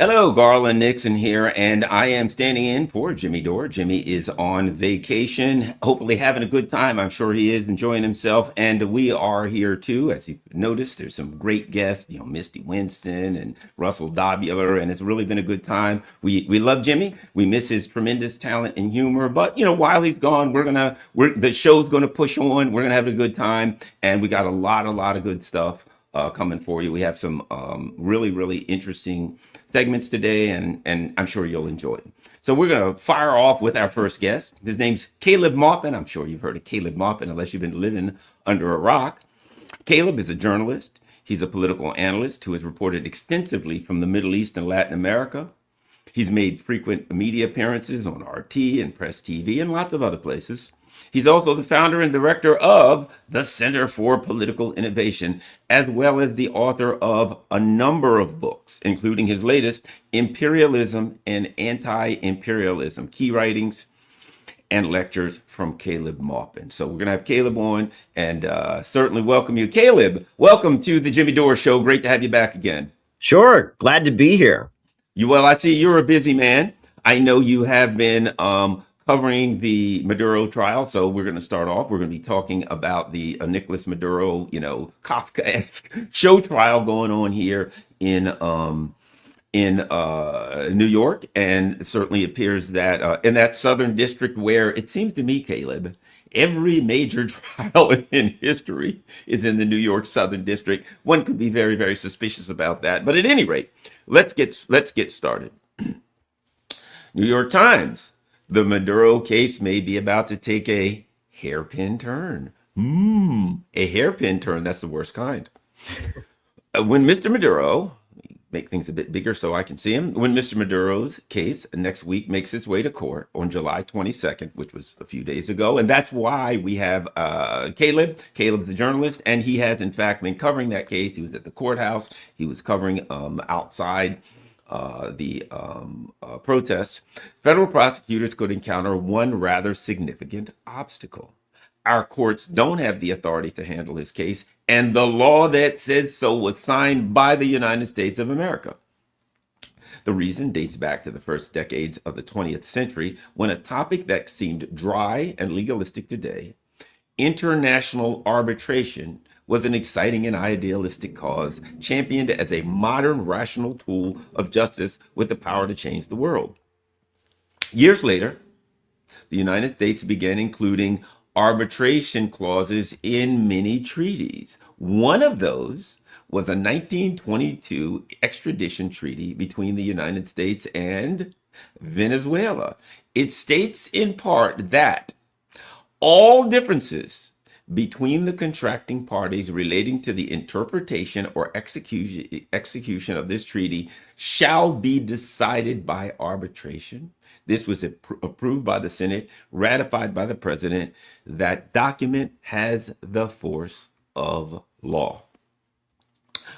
Hello, Garland Nixon here, and I am standing in for Jimmy Dore. Jimmy is on vacation, hopefully having a good time. I'm sure he is enjoying himself, and we are here too. As you've noticed, there's some great guests, Misty Winston and Russell Dobular, and it's really been a good time. We love Jimmy. We miss his tremendous talent and humor, but while he's gone, the show's gonna push on. We're gonna have a good time, and we got a lot of good stuff coming for you. We have some really interesting segments today, and I'm sure you'll enjoy it. So we're going to fire off with our first guest. His name's Caleb Maupin. I'm sure you've heard of Caleb Maupin, unless you've been living under a rock. Caleb is a journalist. He's a political analyst who has reported extensively from the Middle East and Latin America. He's made frequent media appearances on RT and Press TV and lots of other places. He's also the founder and director of the Center for Political Innovation, as well as the author of a number of books, including his latest, Imperialism and Anti-Imperialism, Key Writings and Lectures from Caleb Maupin. So we're going to have Caleb on and certainly welcome you. Caleb, welcome to the Jimmy Dore Show. Great to have you back again. Sure. Glad to be here. Well, I see you're a busy man. I know you have been covering the Maduro trial. So we're going to start off. We're going to be talking about the Nicolas Maduro, Kafkaesque show trial going on here in New York. And it certainly appears that in that southern district where it seems to me, Caleb, Every major trial in history is in the New York Southern District. One could be very, very suspicious about that. But at any rate, let's get started. New York Times. The Maduro case may be about to take a hairpin turn. A hairpin turn. That's the worst kind. When Mr. Maduro, make things a bit bigger so I can see him. When Mr. Maduro's case next week makes its way to court on July 22nd, which was a few days ago, and that's why we have Caleb. Caleb's the journalist, and he has in fact been covering that case. He was at the courthouse. He was covering outside the protests. Federal prosecutors could encounter one rather significant obstacle. Our courts don't have the authority to handle his case, and the law that says so was signed by the United States of America. The reason dates back to the first decades of the 20th century, when a topic that seemed dry and legalistic today, international arbitration, was an exciting and idealistic cause, championed as a modern rational tool of justice with the power to change the world. Years later, the United States began including arbitration clauses in many treaties. One of those was a 1922 extradition treaty between the United States and Venezuela. It states in part that all differences between the contracting parties relating to the interpretation or execution of this treaty shall be decided by arbitration. This was approved by the Senate, ratified by the president. That document has the force of law.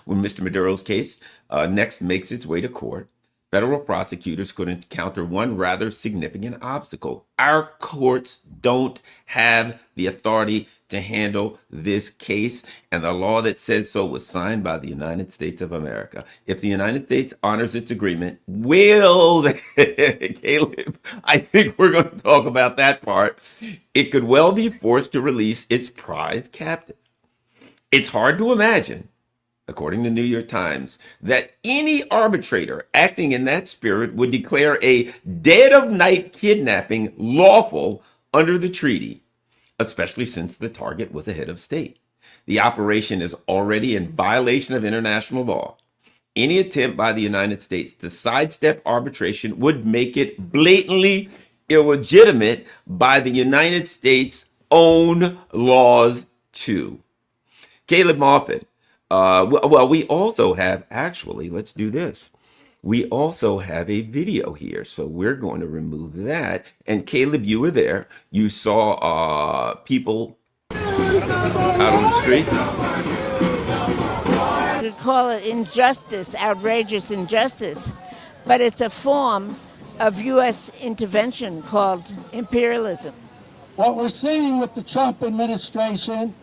When Mr. Maduro's case next makes its way to court, federal prosecutors could encounter one rather significant obstacle. Our courts don't have the authority to handle this case, and the law that says so was signed by the United States of America. If the United States honors its agreement, Caleb, I think we're going to talk about that part. It could well be forced to release its prize captive. It's hard to imagine, according to New York Times, that any arbitrator acting in that spirit would declare a dead-of-night kidnapping lawful under the treaty, especially since the target was a head of state. The operation is already in violation of international law. Any attempt by the United States to sidestep arbitration would make it blatantly illegitimate by the United States' own laws, too. Caleb Maupin. Well, we also have, actually, let's do this. We also have a video here, so we're going to remove that. And Caleb, you were there. You saw people out on the street. You could call it injustice, outrageous injustice, but it's a form of U.S. intervention called imperialism. What we're seeing with the Trump administration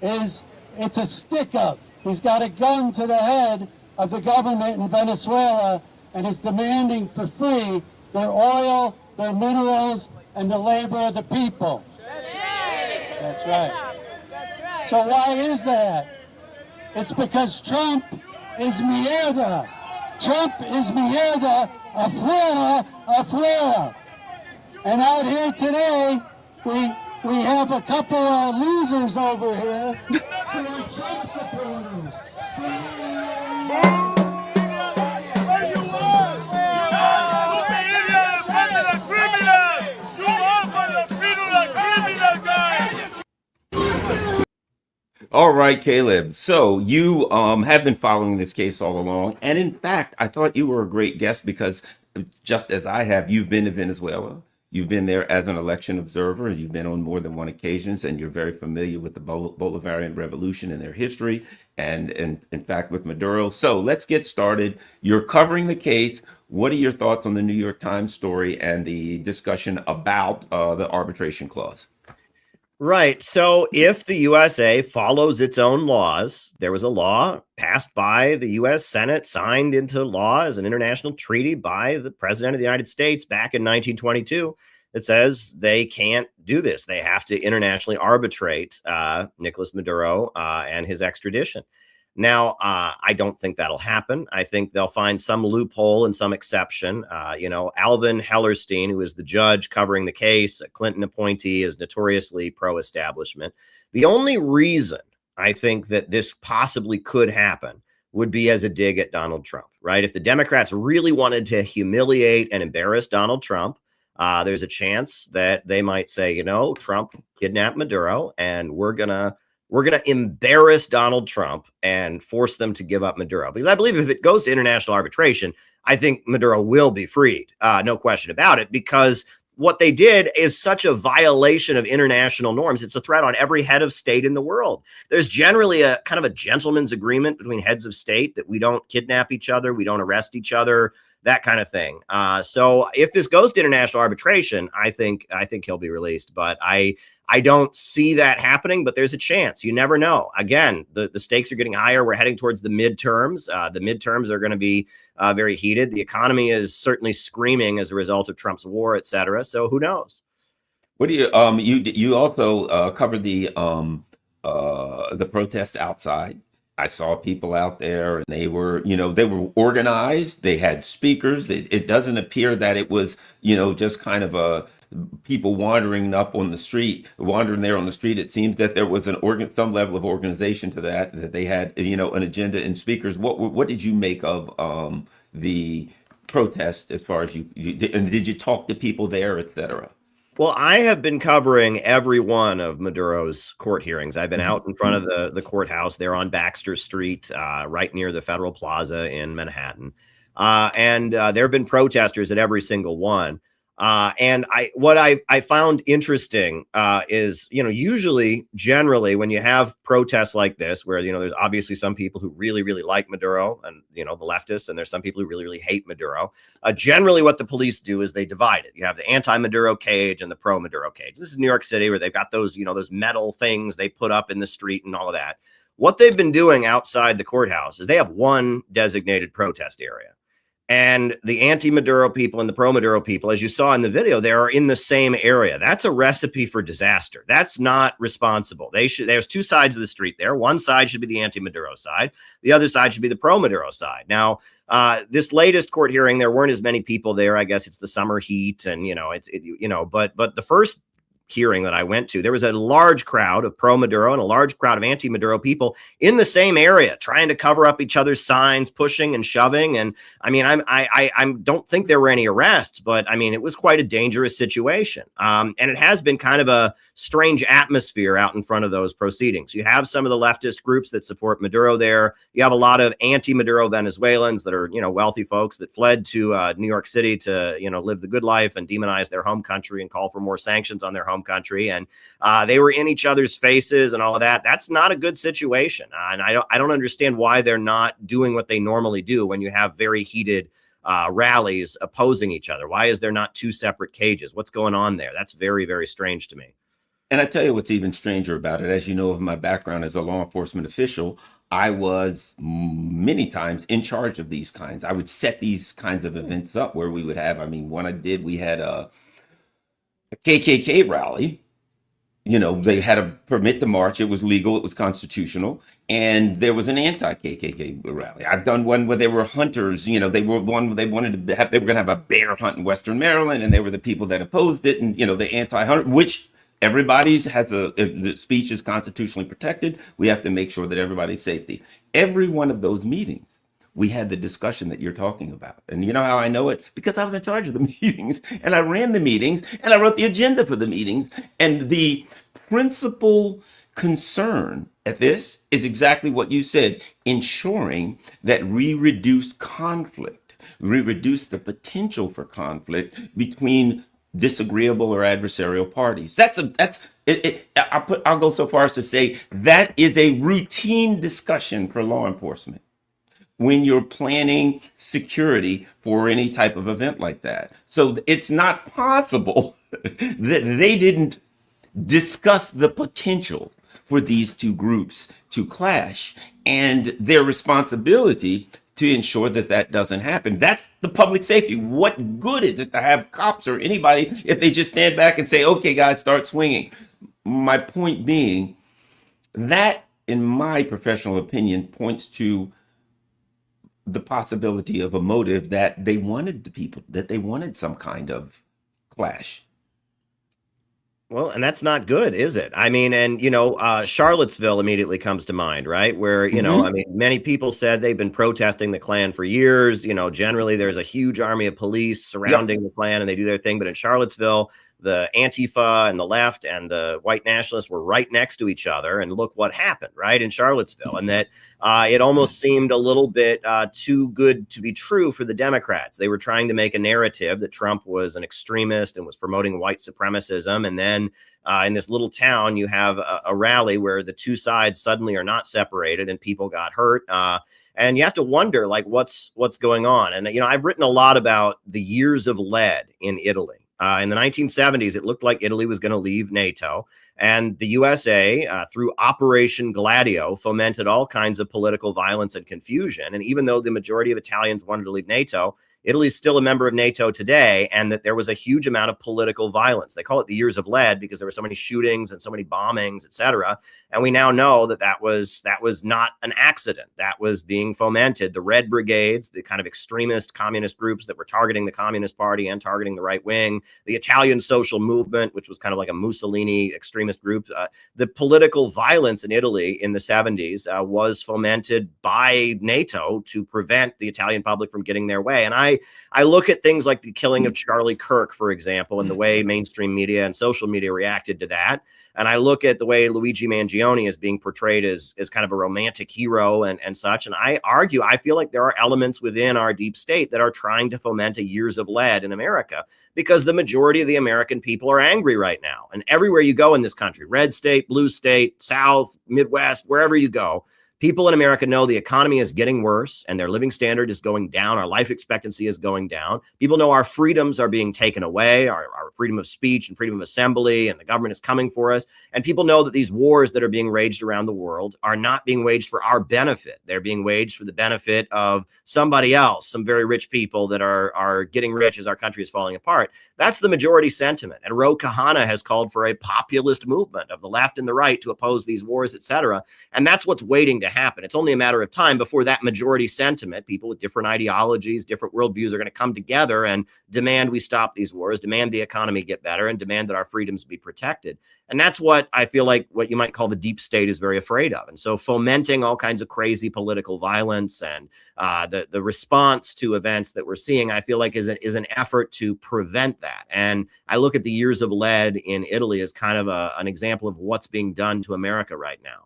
is it's a stick-up. He's got a gun to the head of the government in Venezuela and is demanding for free their oil, their minerals, and the labor of the people. That's right. That's right. So why is that? It's because Trump is mierda. Trump is mierda, afuera. And out here today, we have a couple of losers over here who are Trump supporters. All right, Caleb. So you have been following this case all along. And in fact, I thought you were a great guest because just as I have, you've been to Venezuela. You've been there as an election observer, and you've been on more than one occasions, and you're very familiar with the Bolivarian Revolution and their history, and in fact with Maduro. So let's get started. You're covering the case. What are your thoughts on the New York Times story and the discussion about the arbitration clause? Right. So if the USA follows its own laws, there was a law passed by the U.S. Senate, signed into law as an international treaty by the President of the United States back in 1922 that says they can't do this. They have to internationally arbitrate Nicolas Maduro and his extradition. Now, I don't think that'll happen. I think they'll find some loophole and some exception. Alvin Hellerstein, who is the judge covering the case, a Clinton appointee, is notoriously pro-establishment. The only reason I think that this possibly could happen would be as a dig at Donald Trump, right? If the Democrats really wanted to humiliate and embarrass Donald Trump, there's a chance that they might say, Trump kidnapped Maduro, and we're gonna embarrass Donald Trump and force them to give up Maduro. Because I believe if it goes to international arbitration, I think Maduro will be freed. No question about it, because what they did is such a violation of international norms. It's a threat on every head of state in the world. There's generally a kind of a gentleman's agreement between heads of state that we don't kidnap each other, we don't arrest each other, that kind of thing. So if this goes to international arbitration, I think he'll be released. But I don't see that happening, but there's a chance. You never know. Again, the stakes are getting higher. We're heading towards the midterms. The midterms are going to be very heated. The economy is certainly screaming as a result of Trump's war, et cetera. So who knows? What do you also covered the protests outside? I saw people out there, and they were organized. They had speakers. It doesn't appear that it was, just kind of people wandering there on the street. It seems that there was some level of organization to that they had, an agenda and speakers. What did you make of the protest as far as and did you talk to people there, et cetera? Well, I have been covering every one of Maduro's court hearings. I've been out in front of the courthouse there on Baxter Street, right near the Federal Plaza in Manhattan. And there have been protesters at every single one. And what I found interesting is, generally when you have protests like this, where, there's obviously some people who really, really like Maduro and, the leftists, and there's some people who really, really hate Maduro. Generally what the police do is they divide it. You have the anti-Maduro cage and the pro-Maduro cage. This is New York City, where they've got those, those metal things they put up in the street and all of that. What they've been doing outside the courthouse is they have one designated protest area. And the anti-Maduro people and the pro-Maduro people, as you saw in the video, they are in the same area. That's a recipe for disaster. That's not responsible. There's two sides of the street there. One side should be the anti-Maduro side. The other side should be the pro-Maduro side. Now, this latest court hearing, there weren't as many people there. I guess it's the summer heat, and but the first hearing that I went to, there was a large crowd of pro-Maduro and a large crowd of anti-Maduro people in the same area, trying to cover up each other's signs, pushing and shoving. And I mean, I don't think there were any arrests, but I mean, it was quite a dangerous situation. And it has been kind of a strange atmosphere out in front of those proceedings. You have some of the leftist groups that support Maduro there. You have a lot of anti-Maduro Venezuelans that are, wealthy folks that fled to New York City to, live the good life and demonize their home country and call for more sanctions on their home country. And they were in each other's faces and all of that. That's not a good situation. And I don't understand why they're not doing what they normally do when you have very heated rallies opposing each other. Why is there not two separate cages? What's going on there? That's very, very strange to me. And I tell you what's even stranger about it. As you know, of my background as a law enforcement official, I was many times in charge of these kinds. I would set these kinds of events up where we would have, we had a KKK rally. They had to permit the march. It was legal. It was constitutional. And there was an anti-KKK rally. I've done one where there were hunters. They were going to have a bear hunt in Western Maryland, and they were the people that opposed it. And, the anti-hunter, which everybody's if the speech is constitutionally protected, we have to make sure that everybody's safety. Every one of those meetings, we had the discussion that you're talking about. And you know how I know it? Because I was in charge of the meetings, and I ran the meetings, and I wrote the agenda for the meetings. And the principal concern at this is exactly what you said, ensuring that we reduce conflict, we reduce the potential for conflict between disagreeable or adversarial parties. I'll go so far as to say that is a routine discussion for law enforcement when you're planning security for any type of event like that. So it's not possible that they didn't discuss the potential for these two groups to clash and their responsibility to ensure that that doesn't happen. That's the public safety. What good is it to have cops or anybody if they just stand back and say, okay, guys, start swinging? My point being that in my professional opinion, points to the possibility of a motive that they wanted that they wanted some kind of clash. Well, and that's not good, is it? I mean, and Charlottesville immediately comes to mind, right? Where, I mean, many people said they've been protesting the Klan for years. Generally there's a huge army of police surrounding the Klan and they do their thing. But in Charlottesville, the Antifa and the left and the white nationalists were right next to each other. And look what happened, right, in Charlottesville. And that it almost seemed a little bit too good to be true for the Democrats. They were trying to make a narrative that Trump was an extremist and was promoting white supremacism. And then in this little town, you have a rally where the two sides suddenly are not separated and people got hurt. And you have to wonder, like, what's going on. And, I've written a lot about the years of lead in Italy. In the 1970s, it looked like Italy was going to leave NATO. And the USA, through Operation Gladio, fomented all kinds of political violence and confusion. And even though the majority of Italians wanted to leave NATO, Italy's still a member of NATO today, and that there was a huge amount of political violence. They call it the years of lead because there were so many shootings and so many bombings, etc. And we now know that that was not an accident. That was being fomented. The Red Brigades, the kind of extremist communist groups that were targeting the Communist Party and targeting the right wing, the Italian social movement, which was kind of like a Mussolini extremist group. The political violence in Italy in the 70s was fomented by NATO to prevent the Italian public from getting their way. And I look at things like the killing of Charlie Kirk, for example, and the way mainstream media and social media reacted to that. And I look at the way Luigi Mangione is being portrayed as kind of a romantic hero and such. And I feel like there are elements within our deep state that are trying to foment a years of lead in America, because the majority of the American people are angry right now. And everywhere you go in this country, red state, blue state, South, Midwest, wherever you go, people in America know the economy is getting worse and their living standard is going down. Our life expectancy is going down. People know our freedoms are being taken away, our freedom of speech and freedom of assembly, and the government is coming for us. And people know that these wars that are being waged around the world are not being waged for our benefit. They're being waged for the benefit of somebody else, some very rich people that are getting rich as our country is falling apart. That's the majority sentiment. And Ro Khanna has called for a populist movement of the left and the right to oppose these wars, etc. And that's what's waiting to happen. It's only a matter of time before that majority sentiment, people with different ideologies, different worldviews, are going to come together and demand we stop these wars, demand the economy get better, and demand that our freedoms be protected. And that's what I feel like what you might call the deep state is very afraid of. And so fomenting all kinds of crazy political violence and the response to events that we're seeing, I feel like is an effort to prevent that. And I look at the years of lead in Italy as kind of an example of what's being done to America right now.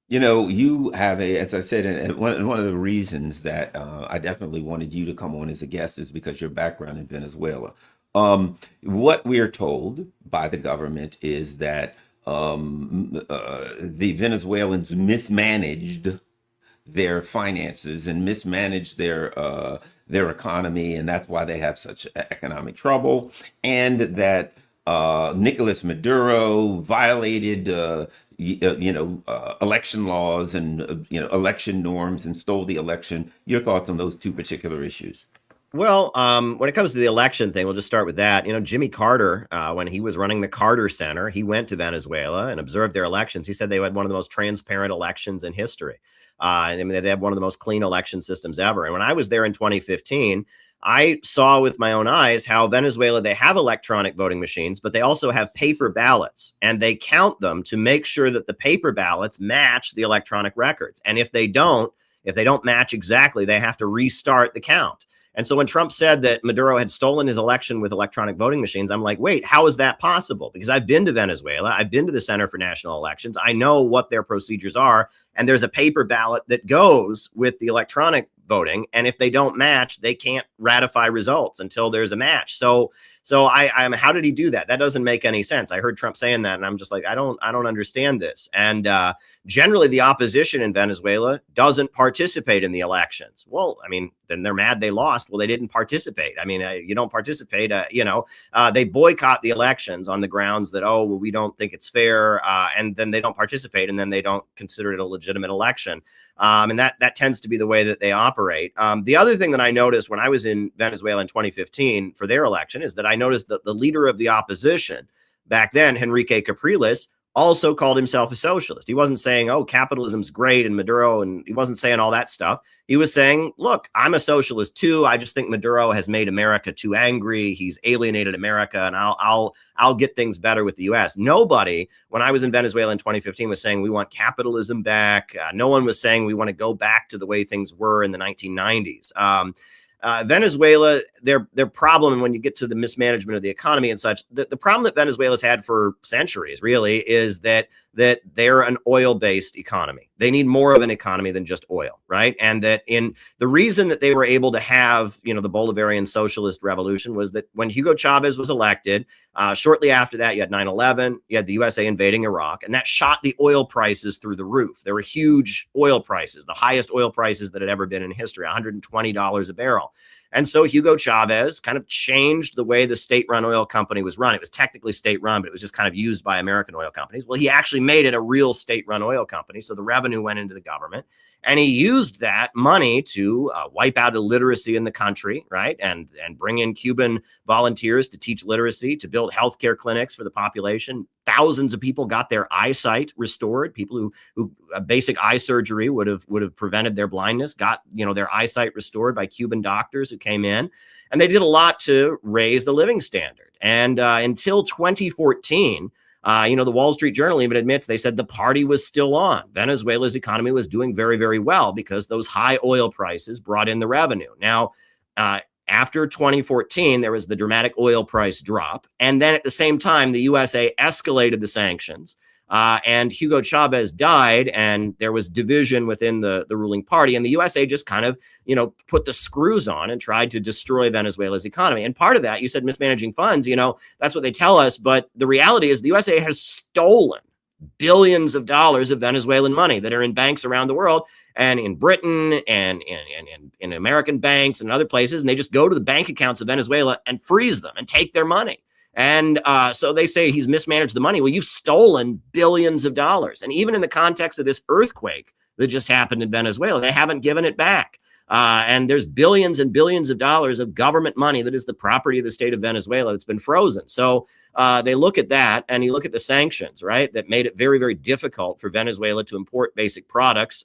You have as I said, and one of the reasons that I definitely wanted you to come on as a guest is because your background in Venezuela. What we are told by the government is that the Venezuelans mismanaged their finances and mismanaged their economy, and that's why they have such economic trouble, and that Nicolas Maduro violated election laws and election norms and stole the election. Your thoughts on those two particular issues? Well, when it comes to the election thing, we'll just start with that. Jimmy Carter, when he was running the Carter Center, he went to Venezuela and observed their elections. He said they had one of the most transparent elections in history. I mean, they have one of the most clean election systems ever. And when I was there in 2015, I saw with my own eyes how Venezuela, they have electronic voting machines, but they also have paper ballots, and they count them to make sure that the paper ballots match the electronic records. And if they don't match exactly, they have to restart the count. And so when Trump said that Maduro had stolen his election with electronic voting machines, I'm like, wait, how is that possible? Because I've been to Venezuela. I've been to the Center for National Elections. I know what their procedures are. And there's a paper ballot that goes with the electronic voting. And if they don't match, they can't ratify results until there's a match. So I'm how did he do that? That doesn't make any sense. I heard Trump saying that, and I'm just like, I don't understand this. And generally, the opposition in Venezuela doesn't participate in the elections. Well, I mean, then they're mad they lost. Well, they didn't participate. I mean, you don't participate. They boycott the elections on the grounds that, we don't think it's fair, and then they don't participate, and then they don't consider it a legitimate election. And that tends to be the way that they operate. The other thing that I noticed when I was in Venezuela in 2015 for their election is that I noticed that the leader of the opposition back then, Henrique Capriles, also called himself a socialist. He wasn't saying, oh, capitalism's great and Maduro, and he wasn't saying all that stuff. He was saying, look, I'm a socialist too. I just think Maduro has made America too angry. He's alienated America, and I'll get things better with the U.S. Nobody, when I was in Venezuela in 2015, was saying we want capitalism back. No one was saying we want to go back to the way things were in the 1990s. Venezuela, their problem, and when you get to the mismanagement of the economy and such, the problem that Venezuela's had for centuries really is that they're an oil-based economy. They need more of an economy than just oil, right? And that in the reason that they were able to have, the Bolivarian socialist revolution was that when Hugo Chavez was elected, shortly after that, you had 9/11, you had the USA invading Iraq, and that shot the oil prices through the roof. There were huge oil prices, the highest oil prices that had ever been in history, $120 a barrel. And so Hugo Chavez kind of changed the way the state-run oil company was run. It was technically state-run, but it was just kind of used by American oil companies. Well, he actually made it a real state-run oil company, so the revenue went into the government. And he used that money to wipe out illiteracy in the country, right? And bring in Cuban volunteers to teach literacy, to build healthcare clinics for the population. Thousands of people got their eyesight restored. People who basic eye surgery would have prevented their blindness, got their eyesight restored by Cuban doctors who came in. And they did a lot to raise the living standard. And until 2014, the Wall Street Journal even admits, they said the party was still on. Venezuela's economy was doing very, very well because those high oil prices brought in the revenue. Now, after 2014, there was the dramatic oil price drop. And then at the same time, the USA escalated the sanctions. And Hugo Chavez died, and there was division within the ruling party. And the USA just kind of, put the screws on and tried to destroy Venezuela's economy. And part of that, you said mismanaging funds, that's what they tell us. But the reality is the USA has stolen billions of dollars of Venezuelan money that are in banks around the world and in Britain and in American banks and other places. And they just go to the bank accounts of Venezuela and freeze them and take their money. And so they say he's mismanaged the money. Well, you've stolen billions of dollars. And even in the context of this earthquake that just happened in Venezuela, they haven't given it back. And there's billions and billions of dollars of government money that is the property of the state of Venezuela that's been frozen. So they look at that, and you look at the sanctions, right, that made it very, very difficult for Venezuela to import basic products.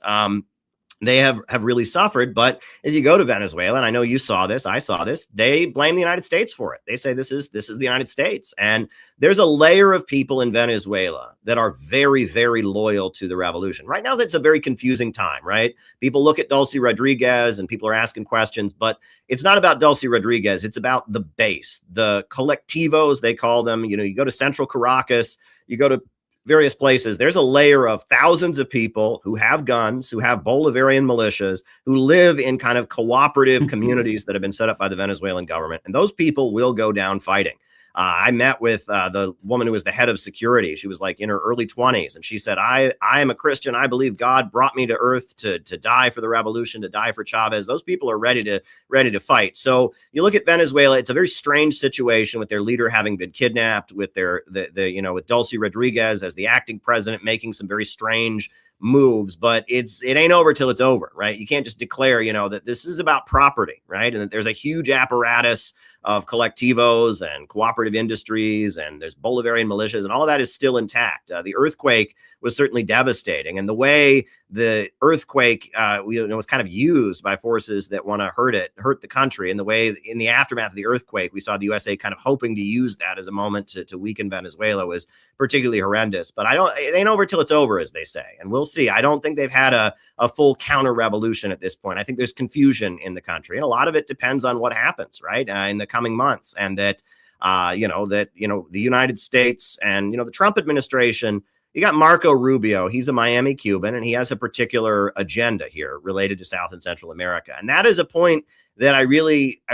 They have really suffered. But if you go to Venezuela, and I know you saw this, I saw this, they blame the United States for it. They say this is the United States. And there's a layer of people in Venezuela that are very, very loyal to the revolution. Right now, that's a very confusing time, right? People look at Dulce Rodriguez and people are asking questions, but it's not about Dulce Rodriguez. It's about the base, the colectivos, they call them. You go to Central Caracas, you go to various places, there's a layer of thousands of people who have guns, who have Bolivarian militias, who live in kind of cooperative communities that have been set up by the Venezuelan government. And those people will go down fighting. I met with the woman who was the head of security. She was like in her early 20s. And she said, I am a Christian. I believe God brought me to earth to die for the revolution, to die for Chavez. Those people are ready to fight. So you look at Venezuela, it's a very strange situation with their leader having been kidnapped, with with Dulce Rodriguez as the acting president making some very strange moves, but it ain't over till it's over, right? You can't just declare, that this is about property, right? And that there's a huge apparatus of collectivos and cooperative industries, and there's Bolivarian militias, and all of that is still intact. The earthquake was certainly devastating, and the way the earthquake was kind of used by forces that want to hurt the country, and the way in the aftermath of the earthquake, we saw the USA kind of hoping to use that as a moment to weaken Venezuela was particularly horrendous. But it ain't over till it's over, as they say, and we'll see. I don't think they've had a full counter revolution at this point. I think there's confusion in the country, and a lot of it depends on what happens, right, in the coming months, and that the United States and the Trump administration. You got Marco Rubio. He's a Miami Cuban, and he has a particular agenda here related to South and Central America. And that is a point that I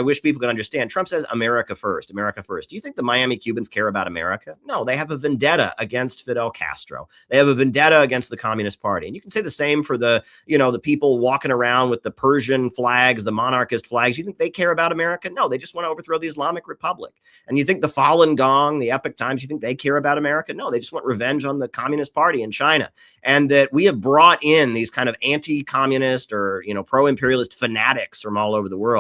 wish people could understand. Trump says America first, America first. Do you think the Miami Cubans care about America? No, they have a vendetta against Fidel Castro. They have a vendetta against the Communist Party. And you can say the same for the people walking around with the Persian flags, the monarchist flags. You think they care about America? No, they just want to overthrow the Islamic Republic. And you think the Falun Gong, the Epoch Times, you think they care about America? No, they just want revenge on the Communist Party in China. And that we have brought in these kind of anti-communist or, pro-imperialist fanatics from all over the world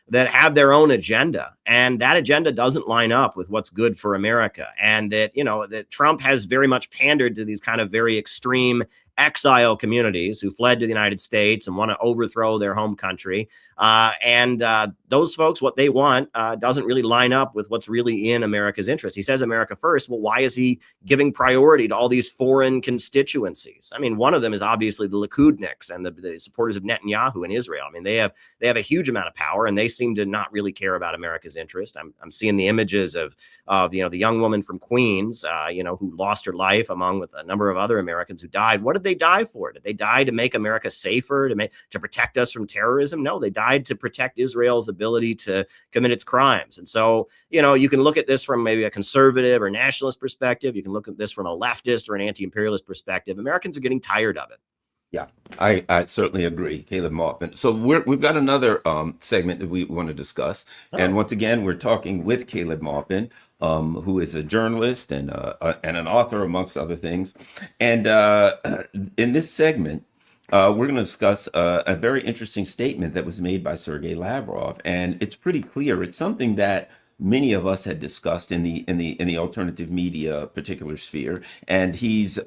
that have their own agenda, and that agenda doesn't line up with what's good for America. And that, that Trump has very much pandered to these kind of very extreme exile communities who fled to the United States and want to overthrow their home country. And those folks, what they want doesn't really line up with what's really in America's interest. He says America first. Well, why is he giving priority to all these foreign constituencies? I mean, one of them is obviously the Likudniks and the supporters of Netanyahu in Israel. I mean, they have a huge amount of power, and they seem to not really care about America's interest. I'm seeing the images of the young woman from Queens, who lost her life with a number of other Americans who died. What did they die for? Did they die to make America safer, to protect us from terrorism? No, they died to protect Israel's ability to commit its crimes. And so, you can look at this from maybe a conservative or nationalist perspective. You can look at this from a leftist or an anti-imperialist perspective. Americans are getting tired of it. Yeah, I certainly agree, Caleb Maupin. So we've got another segment that we want to discuss. And once again, we're talking with Caleb Maupin, who is a journalist and an author, amongst other things. And in this segment, we're going to discuss a very interesting statement that was made by Sergei Lavrov. And it's pretty clear. It's something that many of us had discussed in the alternative media particular sphere, and he's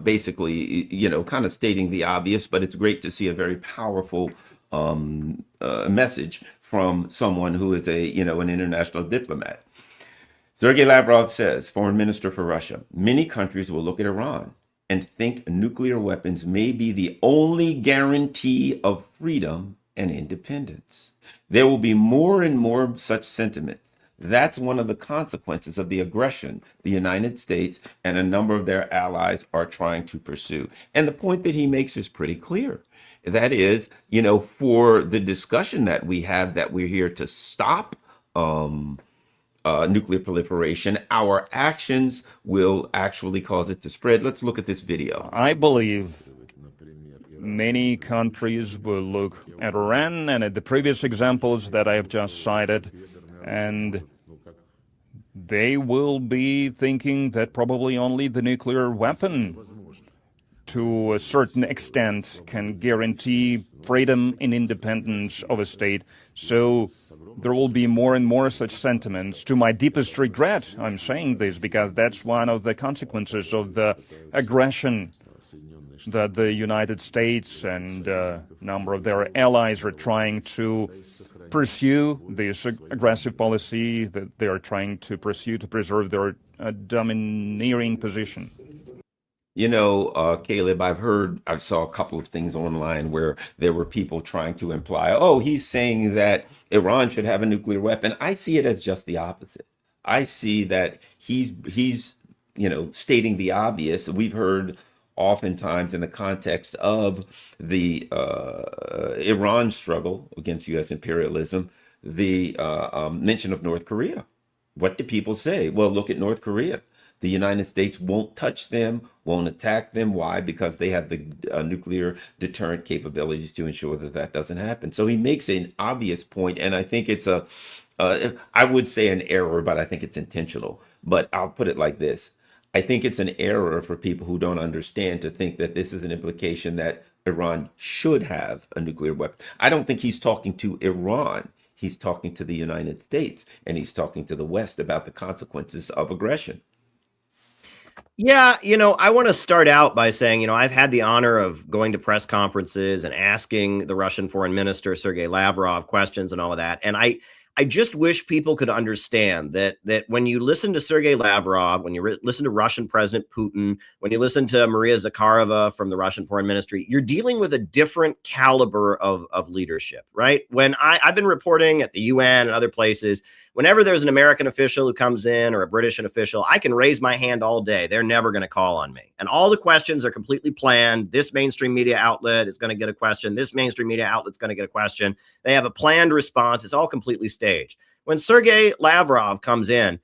basically kind of stating the obvious, but it's great to see a very powerful message from someone who is an international diplomat. Sergei Lavrov says, Foreign Minister for Russia, many countries will look at Iran and think nuclear weapons may be the only guarantee of freedom and independence. There will be more and more such sentiments. That's one of the consequences of the aggression the United States and a number of their allies are trying to pursue. And the point that he makes is pretty clear. That is, for the discussion that we have, that we're here to stop nuclear proliferation, our actions will actually cause it to spread. Let's look at this video. I believe many countries will look at Iran and at the previous examples that I have just cited, and they will be thinking that probably only the nuclear weapon, to a certain extent, can guarantee freedom and independence of a state. So there will be more and more such sentiments. To my deepest regret, I'm saying this because that's one of the consequences of the aggression that the United States and a number of their allies are trying to pursue, this aggressive policy that they are trying to pursue to preserve their domineering position. Caleb, I saw a couple of things online where there were people trying to imply, oh, he's saying that Iran should have a nuclear weapon. I see it as just the opposite. I see that he's stating the obvious. We've heard oftentimes in the context of the Iran struggle against U.S. imperialism, the mention of North Korea. What do people say? Well, look at North Korea. The United States won't touch them, won't attack them. Why? Because they have the nuclear deterrent capabilities to ensure that that doesn't happen. So he makes an obvious point, and I think it's I would say an error, but I think it's intentional. But I'll put it like this. I think it's an error for people who don't understand to think that this is an implication that Iran should have a nuclear weapon. I don't think he's talking to Iran. He's talking to the United States, and he's talking to the West about the consequences of aggression. Yeah, I want to start out by saying, I've had the honor of going to press conferences and asking the Russian foreign minister, Sergei Lavrov, questions and all of that. And I just wish people could understand that when you listen to Sergei Lavrov, when you listen to Russian President Putin, when you listen to Maria Zakharova from the Russian Foreign Ministry, you're dealing with a different caliber of leadership, right? When I've been reporting at the UN and other places, whenever there's an American official who comes in or a British official, I can raise my hand all day. They're never going to call on me. And all the questions are completely planned. This mainstream media outlet is going to get a question. This mainstream media outlet's going to get a question. They have a planned response. It's all completely staged. When Sergei Lavrov comes in,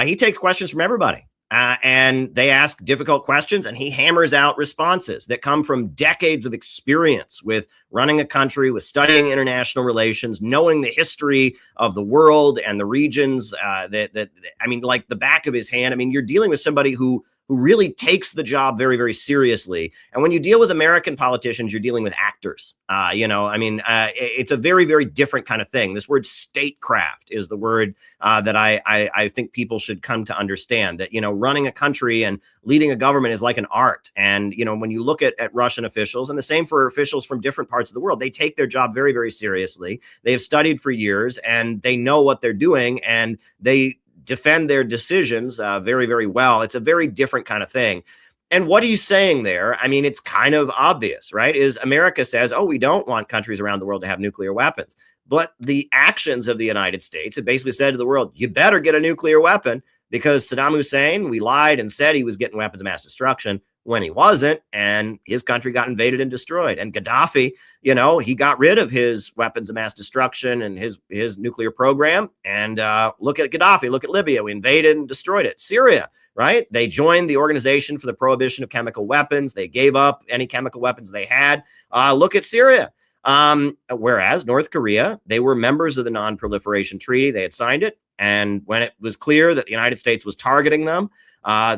he takes questions from everybody. And they ask difficult questions, and he hammers out responses that come from decades of experience with running a country, with studying international relations, knowing the history of the world and the regions like the back of his hand. I mean, you're dealing with somebody who who really takes the job very, very seriously. And when you deal with American politicians, you're dealing with actors. It's a very, very different kind of thing. This word statecraft is the word that I think people should come to understand, that, running a country and leading a government is like an art. And, when you look at Russian officials, and the same for officials from different parts of the world, they take their job very, very seriously. They have studied for years and they know what they're doing, and they defend their decisions very, very well. It's a very different kind of thing. And what are you saying there? I mean, it's kind of obvious, right? Is America says, oh, we don't want countries around the world to have nuclear weapons. But the actions of the United States have basically said to the world, you better get a nuclear weapon, because Saddam Hussein, we lied and said he was getting weapons of mass destruction when he wasn't, and his country got invaded and destroyed. And Gaddafi, he got rid of his weapons of mass destruction and his nuclear program. And look at Gaddafi, look at Libya. We invaded and destroyed it. Syria, right? They joined the Organization for the Prohibition of Chemical Weapons. They gave up any chemical weapons they had. Look at Syria. Whereas North Korea, they were members of the Non-Proliferation Treaty. They had signed it. And when it was clear that the United States was targeting them,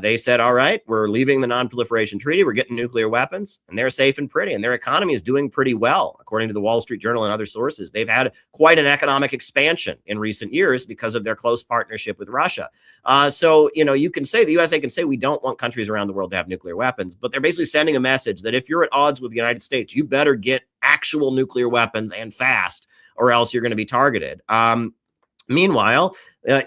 they said, all right, we're leaving the Non-Proliferation Treaty. We're getting nuclear weapons, and they're safe and pretty, and their economy is doing pretty well. According to the Wall Street Journal and other sources, they've had quite an economic expansion in recent years because of their close partnership with Russia. So, you can say, the USA can say, we don't want countries around the world to have nuclear weapons, but they're basically sending a message that if you're at odds with the United States, you better get actual nuclear weapons, and fast, or else you're going to be targeted. Meanwhile,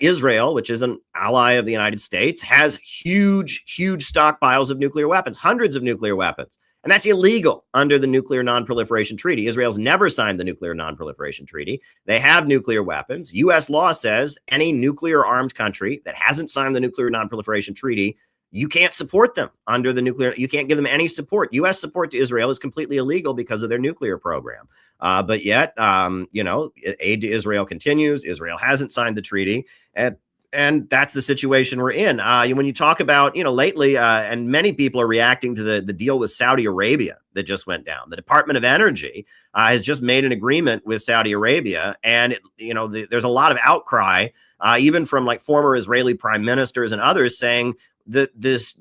Israel, which is an ally of the United States, has huge, huge stockpiles of nuclear weapons, hundreds of nuclear weapons. And that's illegal under the Nuclear Non-Proliferation Treaty. Israel's never signed the Nuclear Non-Proliferation Treaty. They have nuclear weapons. U.S. law says any nuclear armed country that hasn't signed the Nuclear Non-Proliferation Treaty, you can't support them under the nuclear. You can't give them any support. U.S. support to Israel is completely illegal because of their nuclear program. But yet, aid to Israel continues. Israel hasn't signed the treaty. And that's the situation we're in. When you talk about, lately, and many people are reacting to the deal with Saudi Arabia that just went down. The Department of Energy has just made an agreement with Saudi Arabia. And, there's a lot of outcry, even from like former Israeli prime ministers and others, saying that this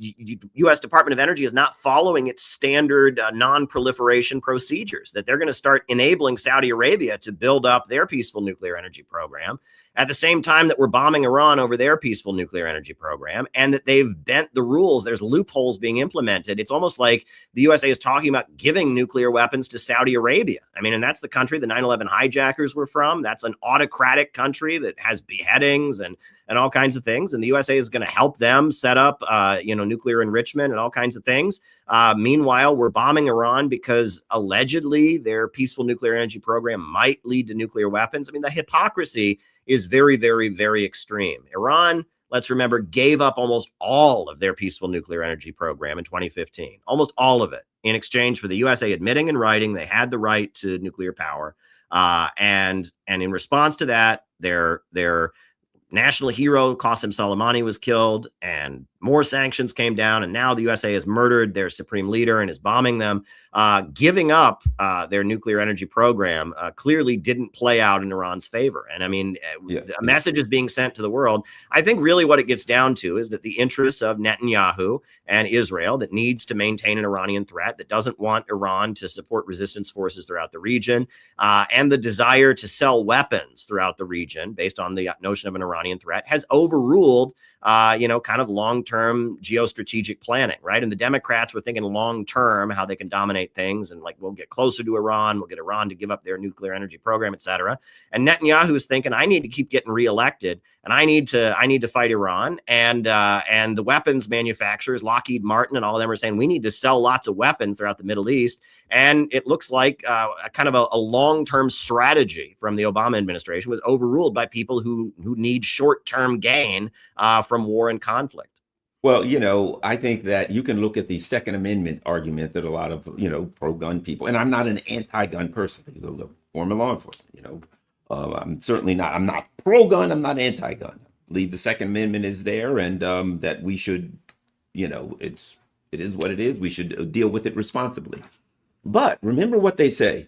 U.S. Department of Energy is not following its standard non-proliferation procedures, that they're going to start enabling Saudi Arabia to build up their peaceful nuclear energy program at the same time that we're bombing Iran over their peaceful nuclear energy program, and that they've bent the rules. There's loopholes being implemented. It's almost like the USA is talking about giving nuclear weapons to Saudi Arabia. I mean, and that's the country the 9/11 hijackers were from. That's an autocratic country that has beheadings and all kinds of things. And the USA is going to help them set up, nuclear enrichment and all kinds of things. Meanwhile, we're bombing Iran because allegedly their peaceful nuclear energy program might lead to nuclear weapons. I mean, the hypocrisy is very, very, very extreme. Iran, let's remember, gave up almost all of their peaceful nuclear energy program in 2015, almost all of it, in exchange for the USA admitting in writing they had the right to nuclear power. And in response to that, their national hero, Qasem Soleimani, was killed, and more sanctions came down, and now the USA has murdered their supreme leader and is bombing them. Giving up their nuclear energy program clearly didn't play out in Iran's favor. And I mean, a message is being sent to the world. I think really what it gets down to is that the interests of Netanyahu and Israel, that needs to maintain an Iranian threat, that doesn't want Iran to support resistance forces throughout the region, and the desire to sell weapons throughout the region based on the notion of an Iranian threat, has overruled kind of long-term geostrategic planning, right? And the Democrats were thinking long-term, how they can dominate things, and like, we'll get closer to Iran, we'll get Iran to give up their nuclear energy program, etc. And Netanyahu is thinking, I need to keep getting reelected, and I need to fight Iran. And the weapons manufacturers, Lockheed Martin and all of them, are saying we need to sell lots of weapons throughout the Middle East. And it looks like a kind of a long-term strategy from the Obama administration was overruled by people who need short-term gain from war and conflict. Well, I think that you can look at the Second Amendment argument that a lot of, pro-gun people, and I'm not an anti-gun person, because of the former law enforcement, I'm not pro-gun, I'm not anti-gun. I believe the Second Amendment is there, and that we should, it is what it is. We should deal with it responsibly. But remember what they say.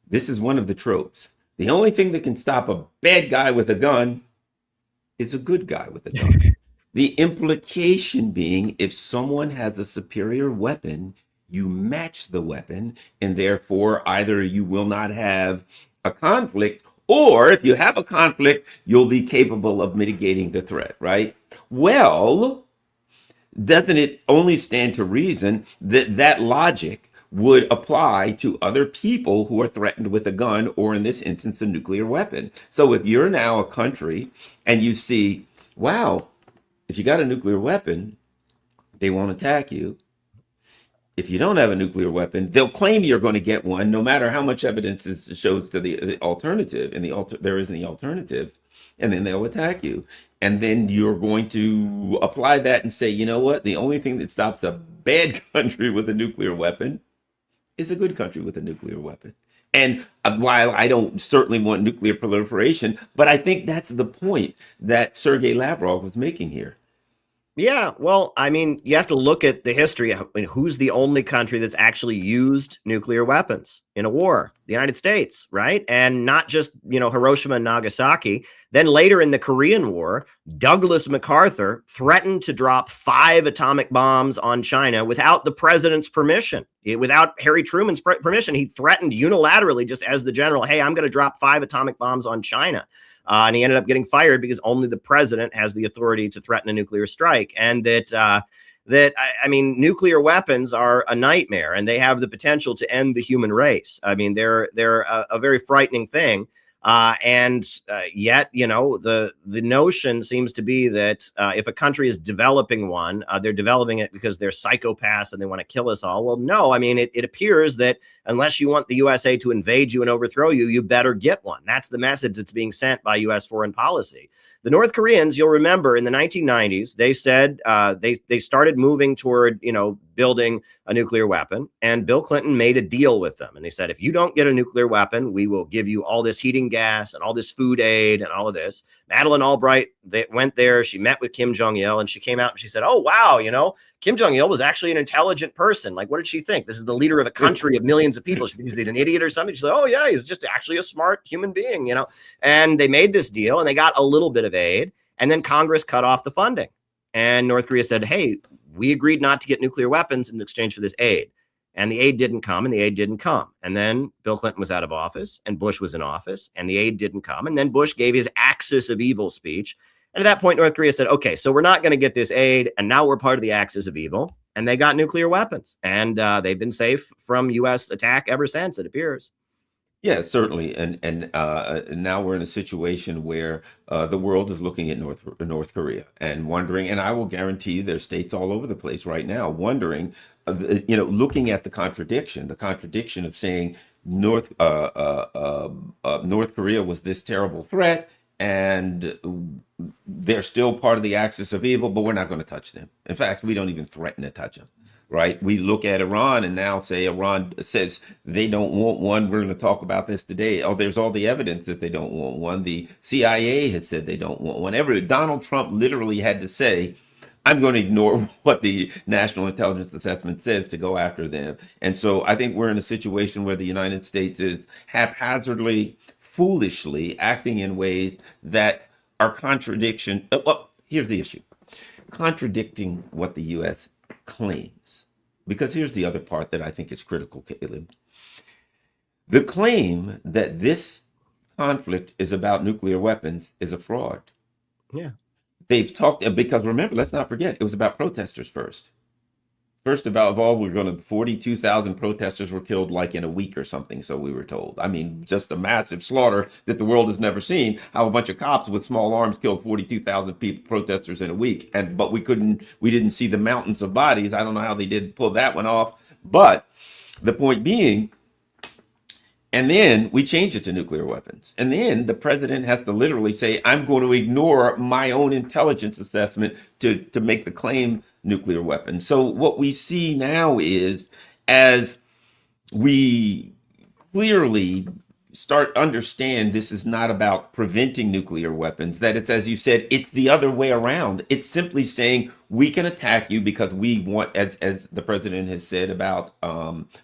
This is one of the tropes. The only thing that can stop a bad guy with a gun is a good guy with a gun. The implication being if someone has a superior weapon, you match the weapon, and therefore either you will not have a conflict, or if you have a conflict, you'll be capable of mitigating the threat, right? Well, doesn't it only stand to reason that that logic would apply to other people who are threatened with a gun, or in this instance, a nuclear weapon? So if you're now a country and you see, wow, if you got a nuclear weapon, they won't attack you. If you don't have a nuclear weapon, they'll claim you're going to get one, no matter how much evidence shows to the alternative, and there isn't the alternative, and then they'll attack you. And then you're going to apply that and say, you know what? The only thing that stops a bad country with a nuclear weapon is a good country with a nuclear weapon. And while I don't certainly want nuclear proliferation, but I think that's the point that Sergei Lavrov was making here. Yeah, well, I mean, you have to look at the history. I mean, who's the only country that's actually used nuclear weapons in a war? The United States, right? And not just, Hiroshima and Nagasaki. Then later in the Korean War, Douglas MacArthur threatened to drop 5 atomic bombs on China without the president's permission. Without Harry Truman's permission, he threatened unilaterally, just as the general, hey, I'm going to drop 5 atomic bombs on China. And he ended up getting fired because only the president has the authority to threaten a nuclear strike. And I mean, nuclear weapons are a nightmare, and they have the potential to end the human race. I mean, they're a very frightening thing. Yet, the notion seems to be that if a country is developing one, they're developing it because they're psychopaths and they want to kill us all. Well, no, I mean, it appears that unless you want the USA to invade you and overthrow you, you better get one. That's the message that's being sent by U.S. foreign policy. The North Koreans, you'll remember in the 1990s, they said they started moving toward, building a nuclear weapon. And Bill Clinton made a deal with them. And they said, if you don't get a nuclear weapon, we will give you all this heating gas and all this food aid and all of this. Madeleine Albright, they went there. She met with Kim Jong-il, and she came out and she said, oh, wow, Kim Jong-il was actually an intelligent person. Like, what did she think? This is the leader of a country of millions of people. She thinks he's an idiot or something. She said, oh, yeah, he's just actually a smart human being, And they made this deal, and they got a little bit of aid. And then Congress cut off the funding. And North Korea said, hey, we agreed not to get nuclear weapons in exchange for this aid. And the aid didn't come, and the aid didn't come. And then Bill Clinton was out of office, and Bush was in office, and the aid didn't come. And then Bush gave his Axis of Evil speech. And at that point, North Korea said, okay, so we're not going to get this aid, and now we're part of the Axis of Evil. And they got nuclear weapons. And they've been safe from U.S. attack ever since, it appears. Yeah, certainly, and now we're in a situation where the world is looking at North Korea and wondering, and I will guarantee you there's states all over the place right now wondering, looking at the contradiction of saying North Korea was this terrible threat, and they're still part of the Axis of Evil, but we're not going to touch them. In fact, we don't even threaten to touch them. Right? We look at Iran and now say Iran says they don't want one. We're going to talk about this today. Oh, there's all the evidence that they don't want one. The CIA has said they don't want one. Donald Trump literally had to say, I'm going to ignore what the National Intelligence Assessment says to go after them. And so I think we're in a situation where the United States is haphazardly, foolishly acting in ways that are contradiction. Well, here's the issue. Contradicting what the U.S. claims. Because here's the other part that I think is critical, Caleb. The claim that this conflict is about nuclear weapons is a fraud. Yeah. They've talked, because remember, let's not forget, it was about protesters first. First of all, 42,000 protesters were killed like in a week or something, so we were told. I mean, just a massive slaughter that the world has never seen, how a bunch of cops with small arms killed 42,000 protesters in a week. But we didn't see the mountains of bodies. I don't know how they did pull that one off. But the point being, and then we change it to nuclear weapons. And then the president has to literally say, I'm going to ignore my own intelligence assessment to make the claim nuclear weapons. So what we see now is, as we clearly start understand this is not about preventing nuclear weapons, that it's, as you said, it's the other way around. It's simply saying we can attack you because we want, as the president has said about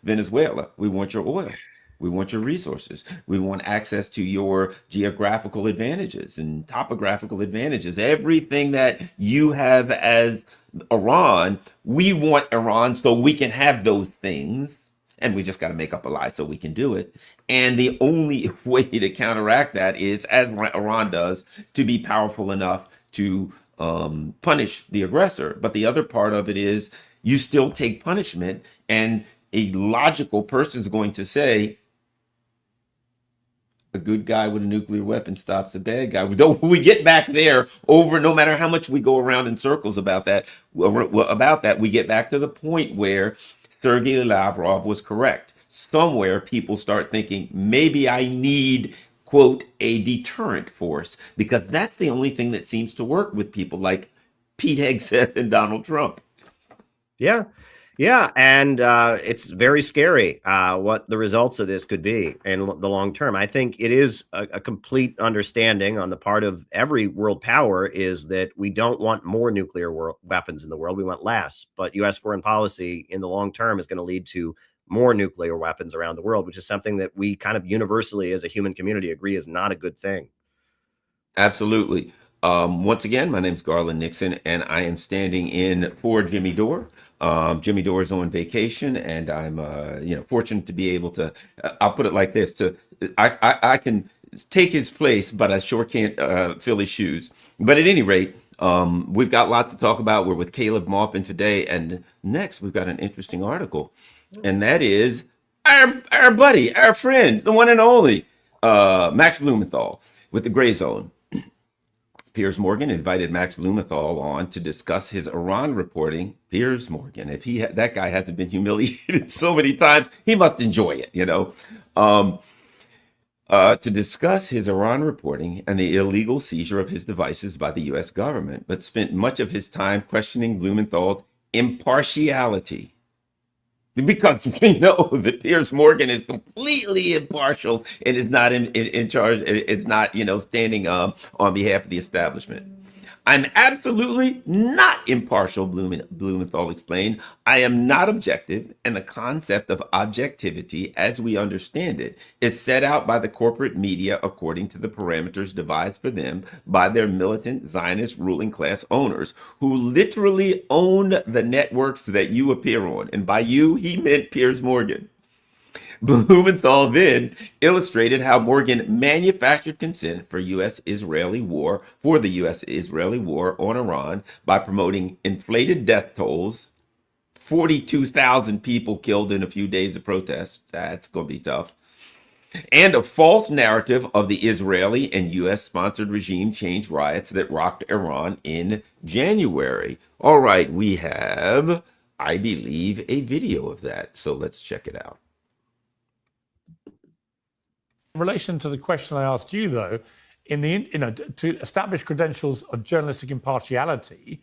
Venezuela, we want your oil. We want your resources. We want access to your geographical advantages and topographical advantages. Everything that you have as Iran, we want Iran so we can have those things. And we just got to make up a lie so we can do it. And the only way to counteract that is, as Iran does, to be powerful enough to punish the aggressor. But the other part of it is you still take punishment, and a logical person is going to say, a good guy with a nuclear weapon stops a bad guy. We get back there over, no matter how much we go around in circles about that, we get back to the point where Sergei Lavrov was correct. Somewhere people start thinking, maybe I need, quote, a deterrent force, because that's the only thing that seems to work with people like Pete Hegseth and Donald Trump. Yeah. Yeah. And it's very scary what the results of this could be in the long term. I think it is a complete understanding on the part of every world power is that we don't want more nuclear weapons in the world. We want less. But U.S. foreign policy in the long term is going to lead to more nuclear weapons around the world, which is something that we kind of universally as a human community agree is not a good thing. Absolutely. Once again, my name is Garland Nixon, and I am standing in for Jimmy Dore. Jimmy Dore is on vacation, and I'm fortunate to be able to. I'll put it like this: I can take his place, but I sure can't fill his shoes. But at any rate, we've got lots to talk about. We're with Caleb Maupin today, and next we've got an interesting article, and that is our buddy, our friend, the one and only Max Blumenthal with the Gray Zone. Piers Morgan invited Max Blumenthal on to discuss his Iran reporting. Piers Morgan, if that guy hasn't been humiliated so many times, he must enjoy it, to discuss his Iran reporting and the illegal seizure of his devices by the U.S. government, but spent much of his time questioning Blumenthal's impartiality. Because we know that Piers Morgan is completely impartial and is not in charge. It's not, standing on behalf of the establishment. I'm absolutely not impartial, Blumenthal explained. I am not objective, and the concept of objectivity, as we understand it, is set out by the corporate media according to the parameters devised for them by their militant Zionist ruling class owners, who literally own the networks that you appear on. And by you, he meant Piers Morgan. Blumenthal then illustrated how Morgan manufactured consent for the U.S.-Israeli war on Iran by promoting inflated death tolls, 42,000 people killed in a few days of protests. That's going to be tough. And a false narrative of the Israeli and U.S.-sponsored regime change riots that rocked Iran in January. All right, we have, I believe, a video of that. So let's check it out. In relation to the question I asked you, though, to establish credentials of journalistic impartiality,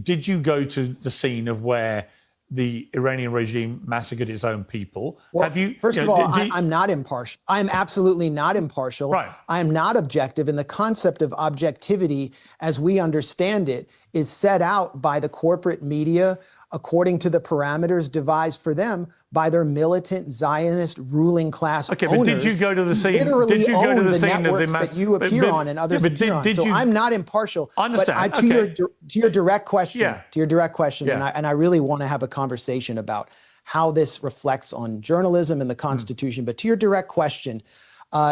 did you go to the scene of where the Iranian regime massacred its own people? Well, first of all, I'm not impartial. I'm absolutely not impartial. Right. I'm not objective. And the concept of objectivity, as we understand it, is set out by the corporate media according to the parameters devised for them by their militant Zionist ruling class owners. But did you go to the scene? Did you go to the scene of the that you appear on and others appear on? So I'm not impartial. Understand. But to your direct question, Yeah. and I really want to have a conversation about how this reflects on journalism and the Constitution. But to your direct question,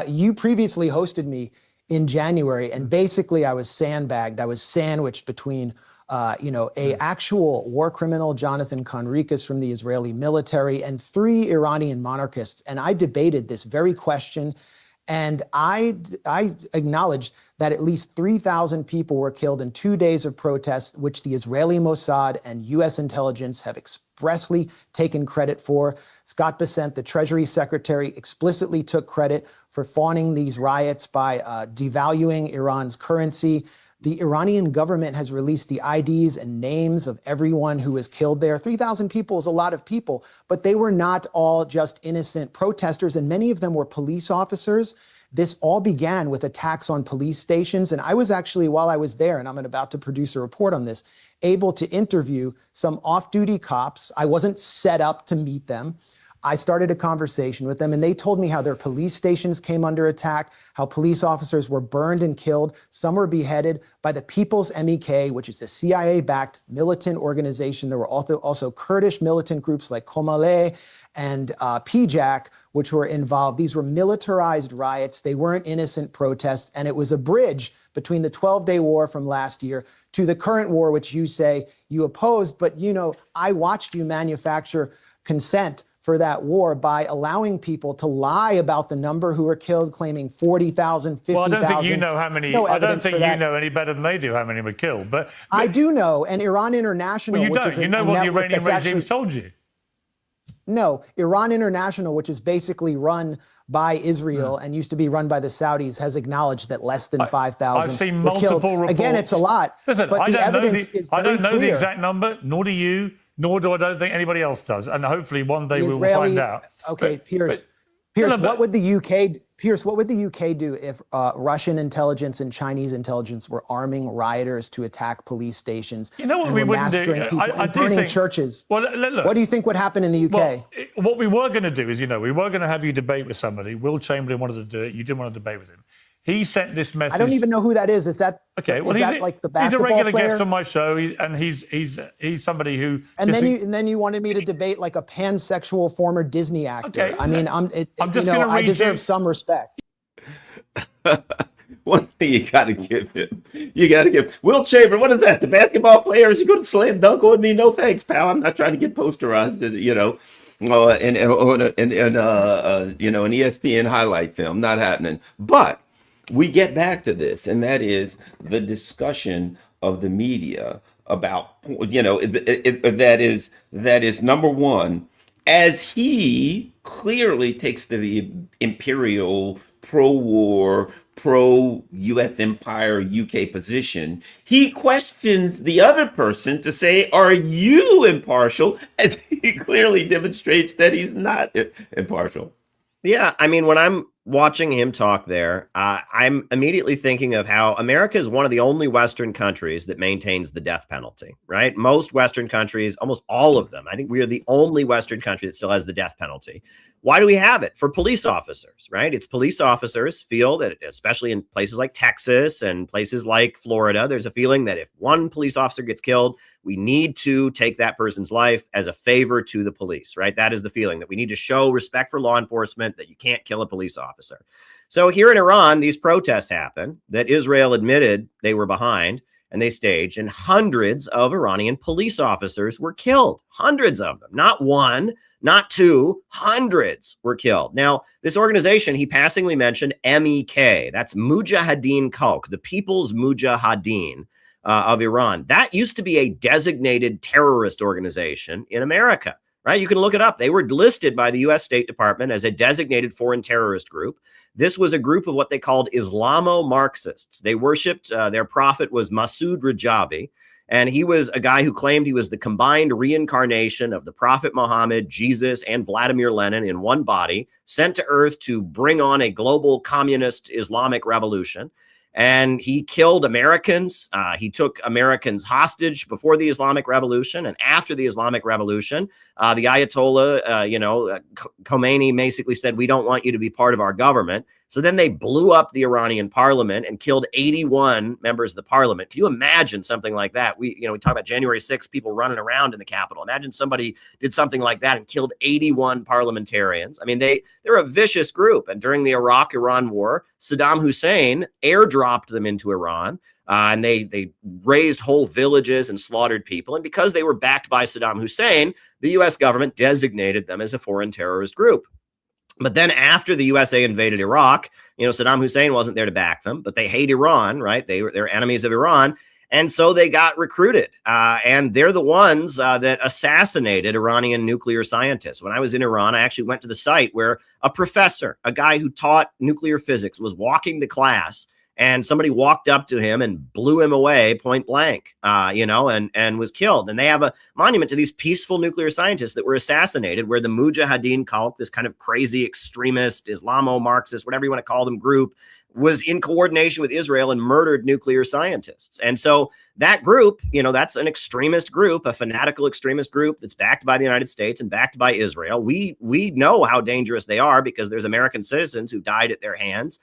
you previously hosted me in January, and basically I was sandbagged. I was sandwiched between a actual war criminal, Jonathan Conricus from the Israeli military, and 3 Iranian monarchists. And I debated this very question. And I acknowledged that at least 3,000 people were killed in 2 days of protests, which the Israeli Mossad and U.S. intelligence have expressly taken credit for. Scott Bessent, the Treasury Secretary, explicitly took credit for fawning these riots by devaluing Iran's currency. The Iranian government has released the IDs and names of everyone who was killed there. 3,000 people is a lot of people, but they were not all just innocent protesters, and many of them were police officers. This all began with attacks on police stations, and I was actually, while I was there, and I'm about to produce a report on this, able to interview some off-duty cops. I wasn't set up to meet them. I started a conversation with them, and they told me how their police stations came under attack, how police officers were burned and killed. Some were beheaded by the People's MEK, which is a CIA-backed militant organization. There were also Kurdish militant groups like Komale and PJAK, which were involved. These were militarized riots. They weren't innocent protests, and it was a bridge between the 12-day war from last year to the current war, which you say you opposed. But, you know, I watched you manufacture consent for that war by allowing people to lie about the number who were killed, claiming 40,000, 50,000. Well, I don't think you know how many. I don't think you know any better than they do how many were killed. But I do know, and Iran International. Well, you which don't. Is you know what the Iranian regime's told you. No, Iran International, which is basically run by Israel and used to be run by the Saudis, has acknowledged that less than 5,000. I've seen multiple reports. Again, it's a lot. Listen, but I don't know the clear. exact number, nor do you. Nor do I don't think anybody else does. And hopefully one day we will find out. Okay, Pierce, what would the UK do if Russian intelligence and Chinese intelligence were arming rioters to attack police stations? You know what we wouldn't do? I do think churches. Well, look, what do you think would happen in the UK? Well, what we were going to do is, we were going to have you debate with somebody. Will Chamberlain wanted to do it. You didn't want to debate with him. He sent this message. I don't even know who that is. Is that okay? Well, like the basketball he's a regular player? guest on my show, and he's somebody who. And then you wanted me to debate like a pansexual former Disney actor. Okay. I mean, I deserve some respect. One thing you got to give him, Will Chamberlain. What is that? The basketball player? Is he going to slam dunk on me? No thanks, pal. I'm not trying to get posterized. In an ESPN highlight film, not happening. But we get back to this, and that is the discussion of the media about, that is number one, as he clearly takes the imperial, pro-war, pro-U.S. empire, UK position, he questions the other person to say, are you impartial? As he clearly demonstrates that he's not impartial. Yeah, I mean, when I'm watching him talk there, I'm immediately thinking of how America is one of the only Western countries that maintains the death penalty, right? Most Western countries, almost all of them, I think we are the only Western country that still has the death penalty. Why do we have it? For police officers, right? It's police officers feel that, especially in places like Texas and places like Florida, there's a feeling that if one police officer gets killed, we need to take that person's life as a favor to the police, right? That is the feeling, that we need to show respect for law enforcement, that you can't kill a police officer. So here in Iran, these protests happen that Israel admitted they were behind, and they staged, and hundreds of Iranian police officers were killed. Hundreds of them, not one, not two, hundreds were killed. Now, this organization, he passingly mentioned MEK. That's Mujahideen Khalq, the People's Mujahideen of Iran. That used to be a designated terrorist organization in America, right? You can look it up. They were listed by the U.S. State Department as a designated foreign terrorist group. This was a group of what they called Islamo-Marxists. They worshipped, their prophet was Masoud Rajavi. And he was a guy who claimed he was the combined reincarnation of the Prophet Muhammad, Jesus, and Vladimir Lenin in one body, sent to Earth to bring on a global communist Islamic revolution. And he killed Americans. He took Americans hostage before the Islamic Revolution. And after the Islamic Revolution, the Ayatollah, Khomeini basically said, we don't want you to be part of our government. So then they blew up the Iranian parliament and killed 81 members of the parliament. Can you imagine something like that? We talk about January 6th, people running around in the Capitol. Imagine somebody did something like that and killed 81 parliamentarians. I mean, they're a vicious group. And during the Iraq-Iran war, Saddam Hussein airdropped them into Iran. And they razed whole villages and slaughtered people. And because they were backed by Saddam Hussein, the U.S. government designated them as a foreign terrorist group. But then after the USA invaded Iraq, Saddam Hussein wasn't there to back them, but they hate Iran, right? They're enemies of Iran. And so they got recruited. And they're the ones that assassinated Iranian nuclear scientists. When I was in Iran, I actually went to the site where a professor, a guy who taught nuclear physics, was walking to class. And somebody walked up to him and blew him away point blank, and was killed. And they have a monument to these peaceful nuclear scientists that were assassinated, where the Mujahideen Khalq, this kind of crazy extremist, Islamo-Marxist, whatever you want to call them, group, was in coordination with Israel and murdered nuclear scientists. And so that group, that's an extremist group, a fanatical extremist group that's backed by the United States and backed by Israel. We know how dangerous they are because there's American citizens who died at their hands.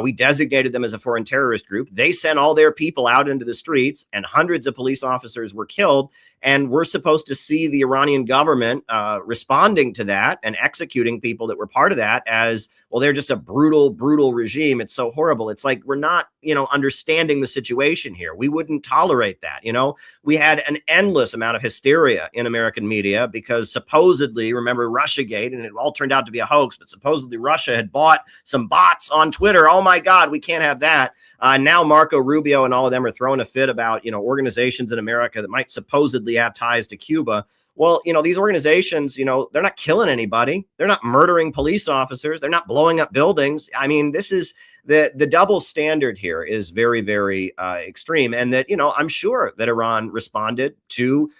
We designated them as a foreign terrorist group. They sent all their people out into the streets, and hundreds of police officers were killed. And we're supposed to see the Iranian government responding to that and executing people that were part of that as, well, they're just a brutal, brutal regime. It's so horrible. It's like we're not, understanding the situation here. We wouldn't tolerate that. We had an endless amount of hysteria in American media because supposedly, remember Russiagate, and it all turned out to be a hoax, but supposedly Russia had bought some bots on Twitter. Oh my God, we can't have that. Now Marco Rubio and all of them are throwing a fit about, organizations in America that might supposedly have ties to Cuba. Well, these organizations, they're not killing anybody. They're not murdering police officers. They're not blowing up buildings. I mean, this is the double standard here is very, very extreme. And that, I'm sure that Iran responded to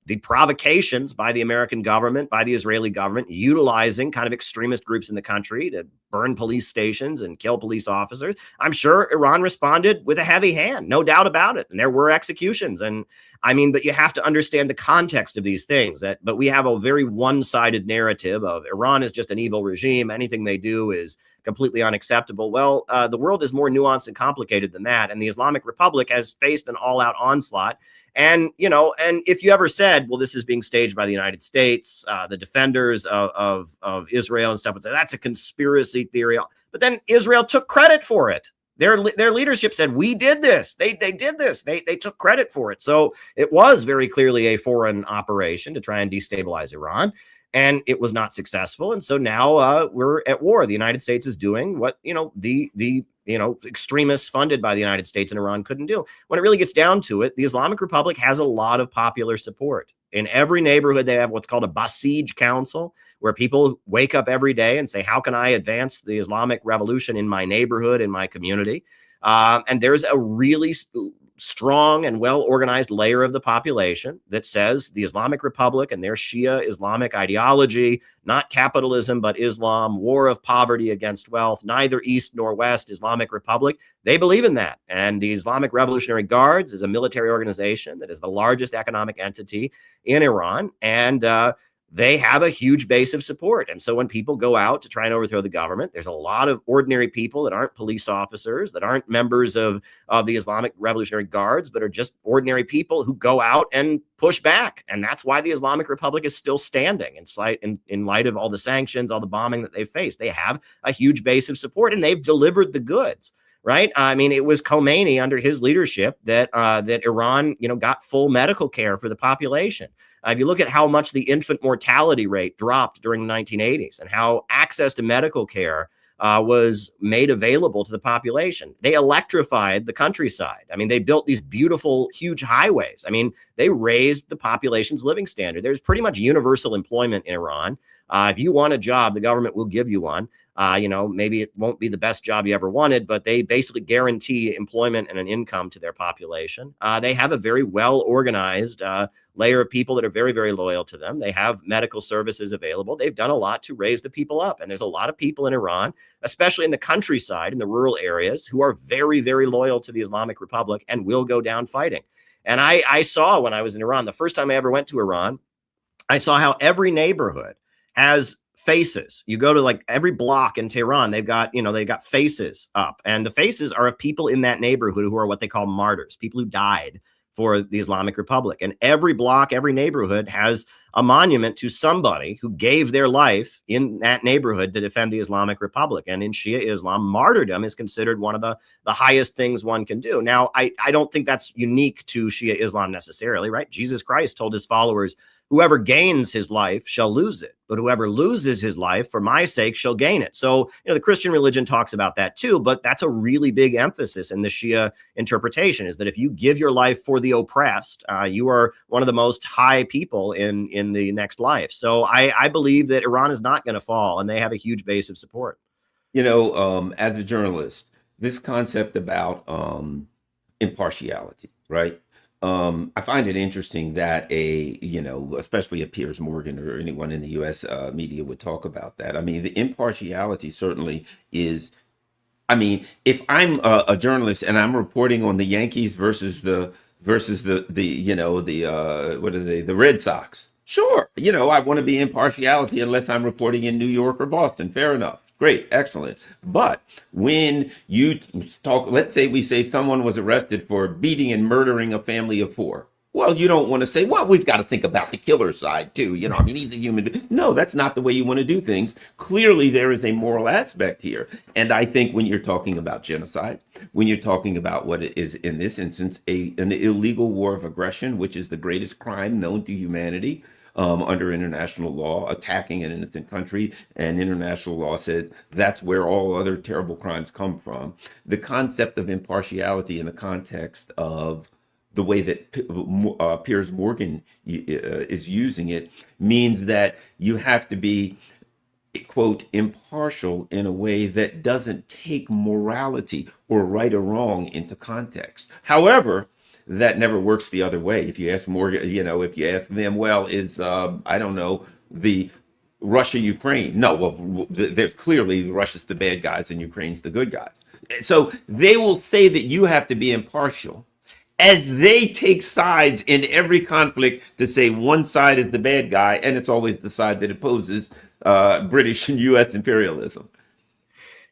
the provocations by the American government, by the Israeli government, utilizing kind of extremist groups in the country to burn police stations and kill police officers. I'm sure Iran responded with a heavy hand, no doubt about it. And there were executions. And but you have to understand the context of these things. But we have a very one-sided narrative of Iran is just an evil regime. Anything they do is completely unacceptable. Well, the world is more nuanced and complicated than that. And the Islamic Republic has faced an all-out onslaught. And, and if you ever said, well, this is being staged by the United States, the defenders of Israel and stuff would say that's a conspiracy theory. But then Israel took credit for it. Their leadership said, we did this. They did this. They took credit for it. So it was very clearly a foreign operation to try and destabilize Iran. And it was not successful. And so now we're at war. The United States is doing what, the extremists funded by the United States and Iran couldn't do. When it really gets down to it, the Islamic Republic has a lot of popular support. In every neighborhood, they have what's called a Basij Council, where people wake up every day and say, how can I advance the Islamic revolution in my neighborhood, in my community? And there's a really strong and well-organized layer of the population that says the Islamic Republic and their Shia Islamic ideology, not capitalism, but Islam, war of poverty against wealth, neither East nor West, Islamic Republic, they believe in that. And the Islamic Revolutionary Guards is a military organization that is the largest economic entity in Iran. And they have a huge base of support. And so when people go out to try and overthrow the government, there's a lot of ordinary people that aren't police officers, that aren't members of the Islamic Revolutionary Guards, but are just ordinary people who go out and push back. And that's why the Islamic Republic is still standing in light of all the sanctions, all the bombing that they've faced. They have a huge base of support and they've delivered the goods. Right. It was Khomeini under his leadership that Iran, got full medical care for the population. If you look at how much the infant mortality rate dropped during the 1980s and how access to medical care was made available to the population, they electrified the countryside. They built these beautiful, huge highways. They raised the population's living standard. There's pretty much universal employment in Iran. If you want a job, the government will give you one. Maybe it won't be the best job you ever wanted, but they basically guarantee employment and an income to their population. They have a very well-organized layer of people that are very, very loyal to them. They have medical services available. They've done a lot to raise the people up. And there's a lot of people in Iran, especially in the countryside, in the rural areas, who are very, very loyal to the Islamic Republic and will go down fighting. And I saw when I was in Iran, the first time I ever went to Iran, I saw how every neighborhood has faces. You go to like every block in Tehran, they've got faces up, and the faces are of people in that neighborhood who are what they call martyrs, people who died for the Islamic Republic. And every block, every neighborhood has a monument to somebody who gave their life in that neighborhood to defend the Islamic Republic. And in Shia Islam, martyrdom is considered one of the highest things one can do. Now, I don't think that's unique to Shia Islam necessarily, right? Jesus Christ told his followers, whoever gains his life shall lose it, but whoever loses his life for my sake shall gain it. So, the Christian religion talks about that too, but that's a really big emphasis in the Shia interpretation, is that if you give your life for the oppressed, you are one of the most high people in the next life. So I believe that Iran is not going to fall, and they have a huge base of support. As a journalist, this concept about impartiality, right? I find it interesting that especially a Piers Morgan or anyone in the U.S. Media would talk about that. The impartiality certainly is, if I'm a journalist and I'm reporting on the Yankees versus the versus what are they, the Red Sox. Sure, I want to be impartiality unless I'm reporting in New York or Boston. Fair enough. Great, excellent. But when you talk, let's say we say someone was arrested for beating and murdering a family of four. Well, you don't want to say, well, we've got to think about the killer side too. He's a human being. No, that's not the way you want to do things. Clearly, there is a moral aspect here. And I think when you're talking about genocide, when you're talking about what it is in this instance, an illegal war of aggression, which is the greatest crime known to humanity, under international law, attacking an innocent country, and international law says that's where all other terrible crimes come from. The concept of impartiality in the context of the way that Piers Morgan is using it means that you have to be, quote, impartial in a way that doesn't take morality or right or wrong into context. However, that never works the other way. If you ask Morgan, if you ask them, well, is, I don't know, the Russia, Ukraine. No, well, there's clearly Russia's the bad guys and Ukraine's the good guys. So they will say that you have to be impartial as they take sides in every conflict to say one side is the bad guy, and it's always the side that opposes British and U.S. imperialism.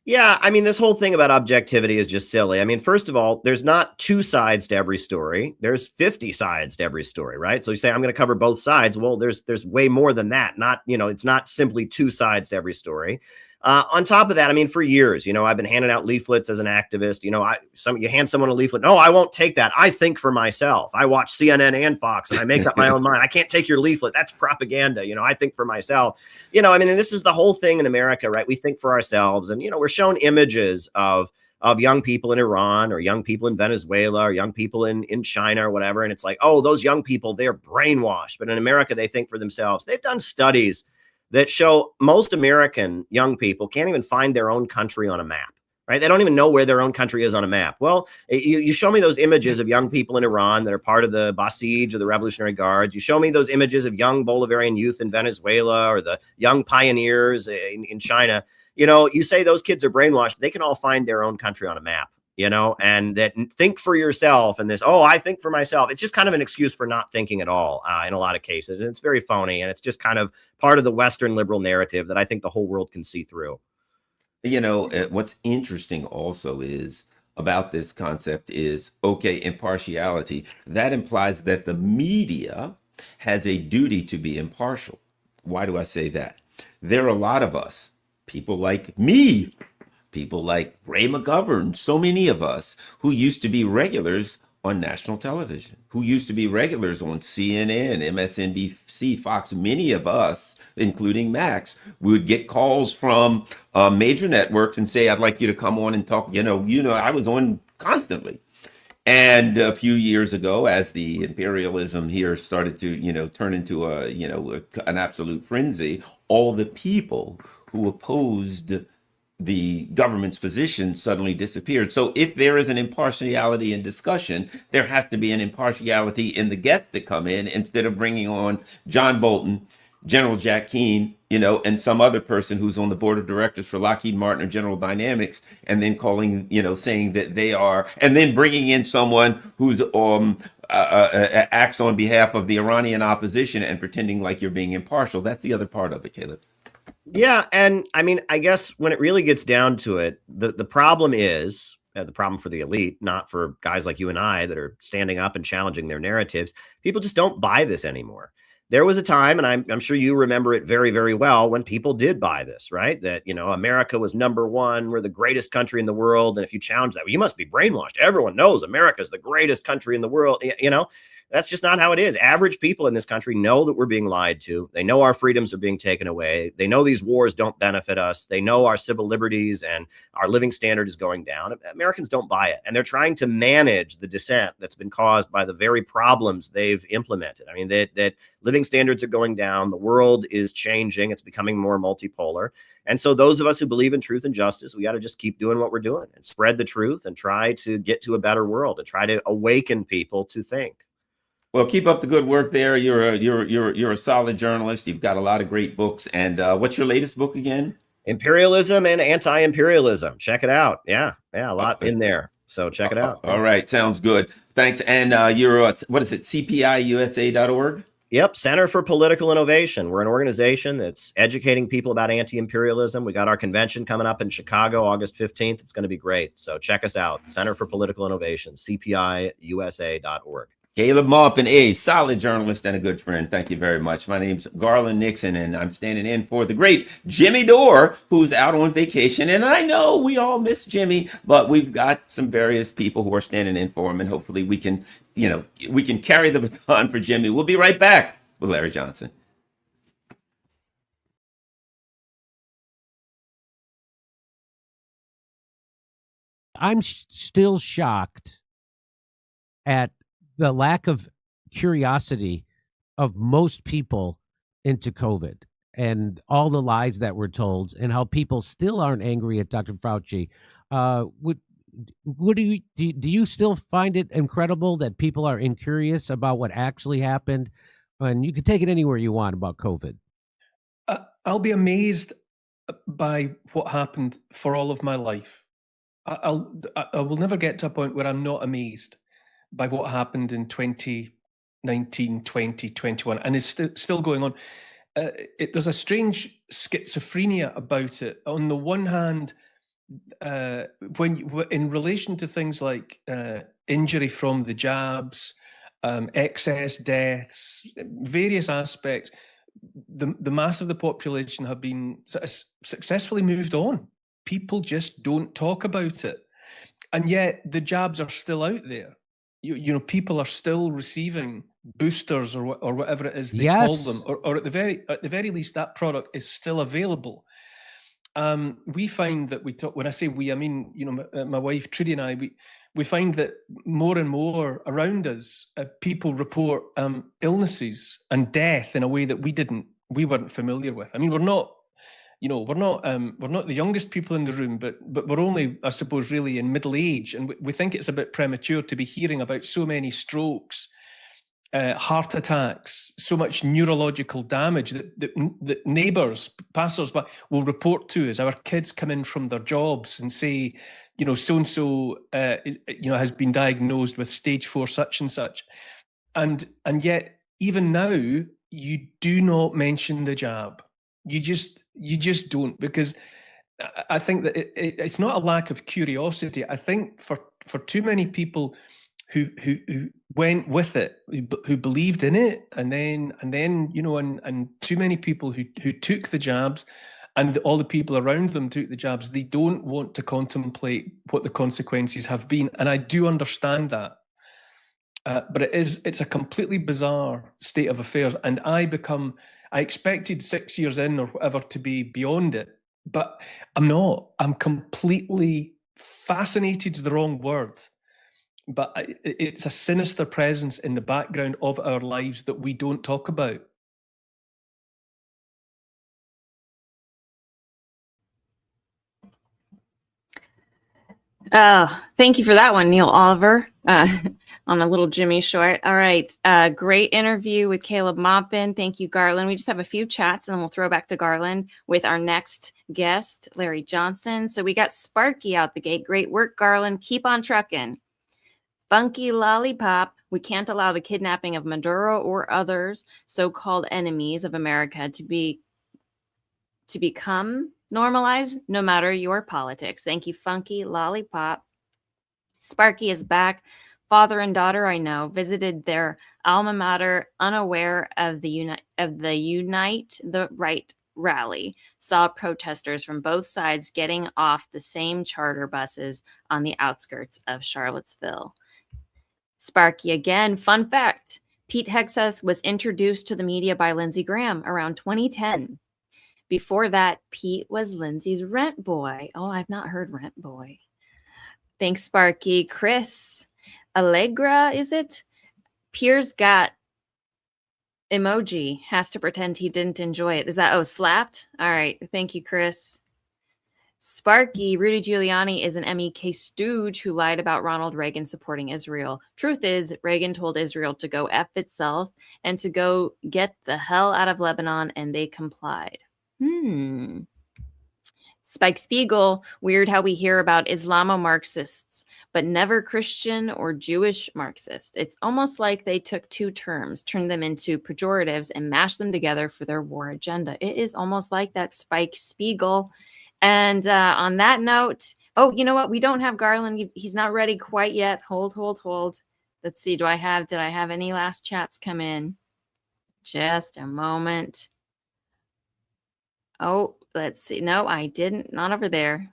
Yeah, I mean, this whole thing about objectivity is just silly. I mean, first of all, there's not two sides to every story. There's 50 sides to every story, right? So you say, I'm going to cover both sides. Well, there's way more than that. It's not simply two sides to every story. On top of that, I mean, for years, I've been handing out leaflets as an activist. You hand someone a leaflet. No, I won't take that. I think for myself. I watch CNN and Fox and I make up my own mind. I can't take your leaflet. That's propaganda. I think for myself. And this is the whole thing in America, right? We think for ourselves, and we're shown images of young people in Iran or young people in Venezuela or young people in China or whatever. And it's like, oh, those young people, they're brainwashed. But in America, they think for themselves. They've done studies that show most American young people can't even find their own country on a map, right? They don't even know where their own country is on a map. Well, you show me those images of young people in Iran that are part of the Basij or the Revolutionary Guards. You show me those images of young Bolivarian youth in Venezuela or the young pioneers in China. You say those kids are brainwashed. They can all find their own country on a map. And that think for yourself and this, I think for myself. It's just kind of an excuse for not thinking at all in a lot of cases. And it's very phony. And it's just kind of part of the Western liberal narrative that I think the whole world can see through. What's interesting also is about this concept is, okay, impartiality. That implies that the media has a duty to be impartial. Why do I say that? There are a lot of us, people like me, people like Ray McGovern, so many of us who used to be regulars on national television, who used to be regulars on CNN, MSNBC, Fox. Many of us, including Max, would get calls from major networks and say, I'd like you to come on and talk. I was on constantly. And a few years ago, as the imperialism here started to, turn into an absolute frenzy, all the people who opposed the government's position suddenly disappeared. So if there is an impartiality in discussion, there has to be an impartiality in the guests that come in, instead of bringing on John Bolton, General Jack Keane, and some other person who's on the board of directors for Lockheed Martin or General Dynamics, and then calling, saying that they are, and then bringing in someone who's acts on behalf of the Iranian opposition and pretending like you're being impartial. That's the other part of it, Caleb. Yeah. And I mean, I guess when it really gets down to it, the problem is the problem for the elite, not for guys like you and I that are standing up and challenging their narratives. People just don't buy this anymore. There was a time, and I'm sure you remember it very, very well, when people did buy this, right? That, America was number one. We're the greatest country in the world. And if you challenge that, well, you must be brainwashed. Everyone knows America is the greatest country in the world. That's just not how it is. Average people in this country know that we're being lied to. They know our freedoms are being taken away. They know these wars don't benefit us. They know our civil liberties and our living standard is going down. Americans don't buy it. And they're trying to manage the dissent that's been caused by the very problems they've implemented. I mean, that living standards are going down. The world is changing. It's becoming more multipolar. And so those of us who believe in truth and justice, we got to just keep doing what we're doing and spread the truth and try to get to a better world and try to awaken people to think. Well, keep up the good work there. You're a solid journalist. You've got a lot of great books. And what's your latest book again? Imperialism and Anti-Imperialism. Check it out. Yeah, a lot in there. So check it out. All right. Sounds good. Thanks. And you're, what is it? CPIUSA.org? Yep, Center for Political Innovation. We're an organization that's educating people about anti-imperialism. We got our convention coming up in Chicago, August 15th. It's going to be great. So check us out. Center for Political Innovation, CPIUSA.org. Caleb Maupin, a solid journalist and a good friend. Thank you very much. My name's Garland Nixon, and I'm standing in for the great Jimmy Dore, who's out on vacation. And I know we all miss Jimmy, but we've got some various people who are standing in for him, and hopefully we can, we can carry the baton for Jimmy. We'll be right back with Larry Johnson. I'm still shocked at the lack of curiosity of most people into COVID and all the lies that were told, and how people still aren't angry at Dr. Fauci. What do you still find it incredible that people are incurious about what actually happened? And you can take it anywhere you want about COVID. I'll be amazed by what happened for all of my life. I will never get to a point where I'm not amazed by what happened in 2019, 2021, and is still going on. There's a strange schizophrenia about it. On the one hand, when in relation to things like injury from the jabs, excess deaths, various aspects, the mass of the population have been successfully moved on. People just don't talk about it, and yet the jabs are still out there. People are still receiving boosters or whatever it is they call them, or at the very least, that product is still available. We find that when I say we, I mean my wife Trudy and I. We find that more and more around us, people report illnesses and death in a way that we weren't familiar with. I mean, we're not the youngest people in the room, but we're only, I suppose, really in middle age, and we think it's a bit premature to be hearing about so many strokes, heart attacks, so much neurological damage that neighbours, passers-by will report to us. Our kids come in from their jobs and say, so-and-so, has been diagnosed with stage 4 such and such, and yet even now you do not mention the jab. You just don't, because I think that it's not a lack of curiosity. I think for too many people who went with it, who believed in it, and then too many people who took the jabs, and all the people around them took the jabs, they don't want to contemplate what the consequences have been, and I do understand that. But it's a completely bizarre state of affairs, and I expected 6 years in or whatever to be beyond it, but I'm not. I'm completely fascinated is the wrong word, but it's a sinister presence in the background of our lives that we don't talk about. Thank you for that one, Neil Oliver, on a little Jimmy short. All right. Great interview with Caleb Maupin. Thank you, Garland. We just have a few chats and then we'll throw back to Garland with our next guest, Larry Johnson. So we got Sparky out the gate. Great work, Garland. Keep on trucking. Funky Lollipop. We can't allow the kidnapping of Maduro or others so-called enemies of America to become normalized, no matter your politics. Thank you, Funky Lollipop. Sparky is back. Father and daughter, I know, visited their alma mater unaware of the Unite the Right rally. Saw protesters from both sides getting off the same charter buses on the outskirts of Charlottesville. Sparky again. Fun fact: Pete Hegseth was introduced to the media by Lindsey Graham around 2010. Before that, Pete was Lindsay's rent boy. Oh, I've not heard rent boy. Thanks, Sparky. Chris Allegra, is it? Piers got emoji. Has to pretend he didn't enjoy it. Is that, slapped? All right. Thank you, Chris. Sparky, Rudy Giuliani is an MEK stooge who lied about Ronald Reagan supporting Israel. Truth is, Reagan told Israel to go F itself and to go get the hell out of Lebanon, and they complied. Spike Spiegel, weird how we hear about Islamo-Marxists, but never Christian or Jewish Marxists. It's almost like they took two terms, turned them into pejoratives, and mashed them together for their war agenda. It is almost like that, Spike Spiegel. And on that note, oh, you know what? We don't have Garland. He's not ready quite yet. Hold. Let's see. Did I have any last chats come in? Just a moment. Oh, let's see. No, I didn't. Not over there.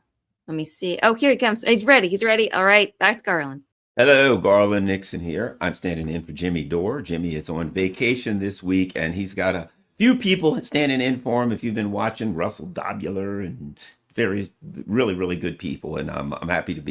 Let me see. Oh, here he comes. He's ready. All right. Back to Garland. Hello, Garland Nixon here. I'm standing in for Jimmy Dore. Jimmy is on vacation this week, and he's got a few people standing in for him. If you've been watching, Russell Dobular and various really, really good people, and I'm happy to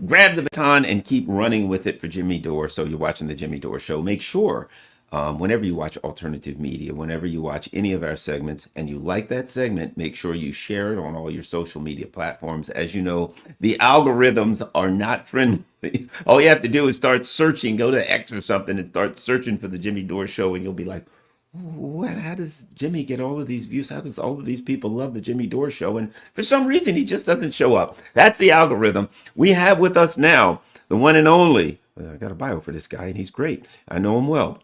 grab the baton and keep running with it for Jimmy Dore. So you're watching the Jimmy Dore Show. Make sure whenever you watch alternative media, whenever you watch any of our segments and you like that segment, make sure you share it on all your social media platforms. As you know, the algorithms are not friendly. All you have to do is start searching, go to X or something and start searching for the Jimmy Dore Show, and you'll be like, what? How does Jimmy get all of these views? How does all of these people love the Jimmy Dore Show? And for some reason, he just doesn't show up. That's the algorithm. We have with us now the one and only, I got a bio for this guy, and he's great. I know him well.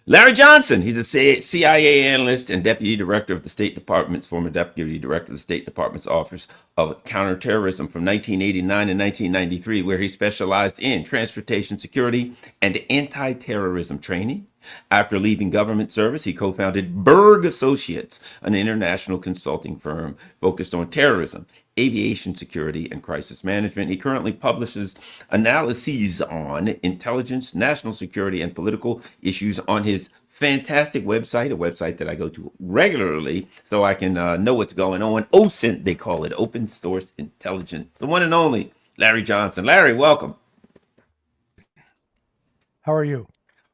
Larry Johnson, he's a CIA analyst and deputy director of the State Department's former deputy director of the State Department's Office of Counterterrorism from 1989 and 1993, where he specialized in transportation security and anti-terrorism training. After leaving government service, he co-founded Berg Associates, an international consulting firm focused on terrorism, aviation security, and crisis management. He currently publishes analyses on intelligence, national security, and political issues on his fantastic website, a website that I go to regularly so I can know what's going on. OSINT, they call it, Open Source Intelligence. The one and only Larry Johnson. Larry, welcome. How are you?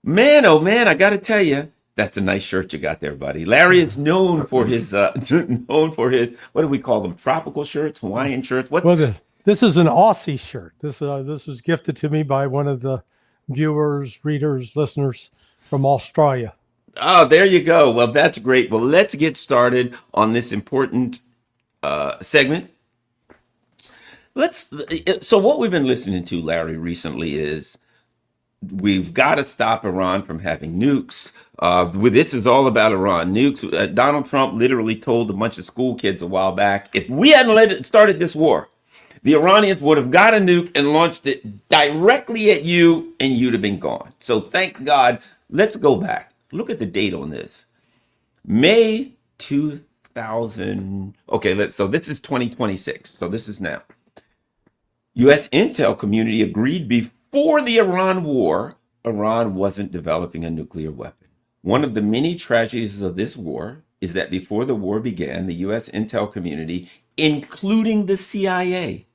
Man, oh man, I got to tell you, that's a nice shirt you got there, buddy. Larry is known for his, what do we call them? Tropical shirts, Hawaiian shirts. What? Well, this is an Aussie shirt. This was gifted to me by one of the viewers, readers, listeners from Australia. Oh, there you go. Well, that's great. Well, let's get started on this important segment. So what we've been listening to, Larry, recently is we've got to stop Iran from having nukes. This is all about Iran. Nukes. Donald Trump literally told a bunch of school kids a while back, if we hadn't started this war, the Iranians would have got a nuke and launched it directly at you, and you'd have been gone. So thank God. Let's go back. Look at the date on this. May 2000. Okay, so this is 2026. So this is now. U.S. intel community agreed before the Iran war, Iran wasn't developing a nuclear weapon. One of the many tragedies of this war is that before the war began, the U.S. intel community, including the CIA,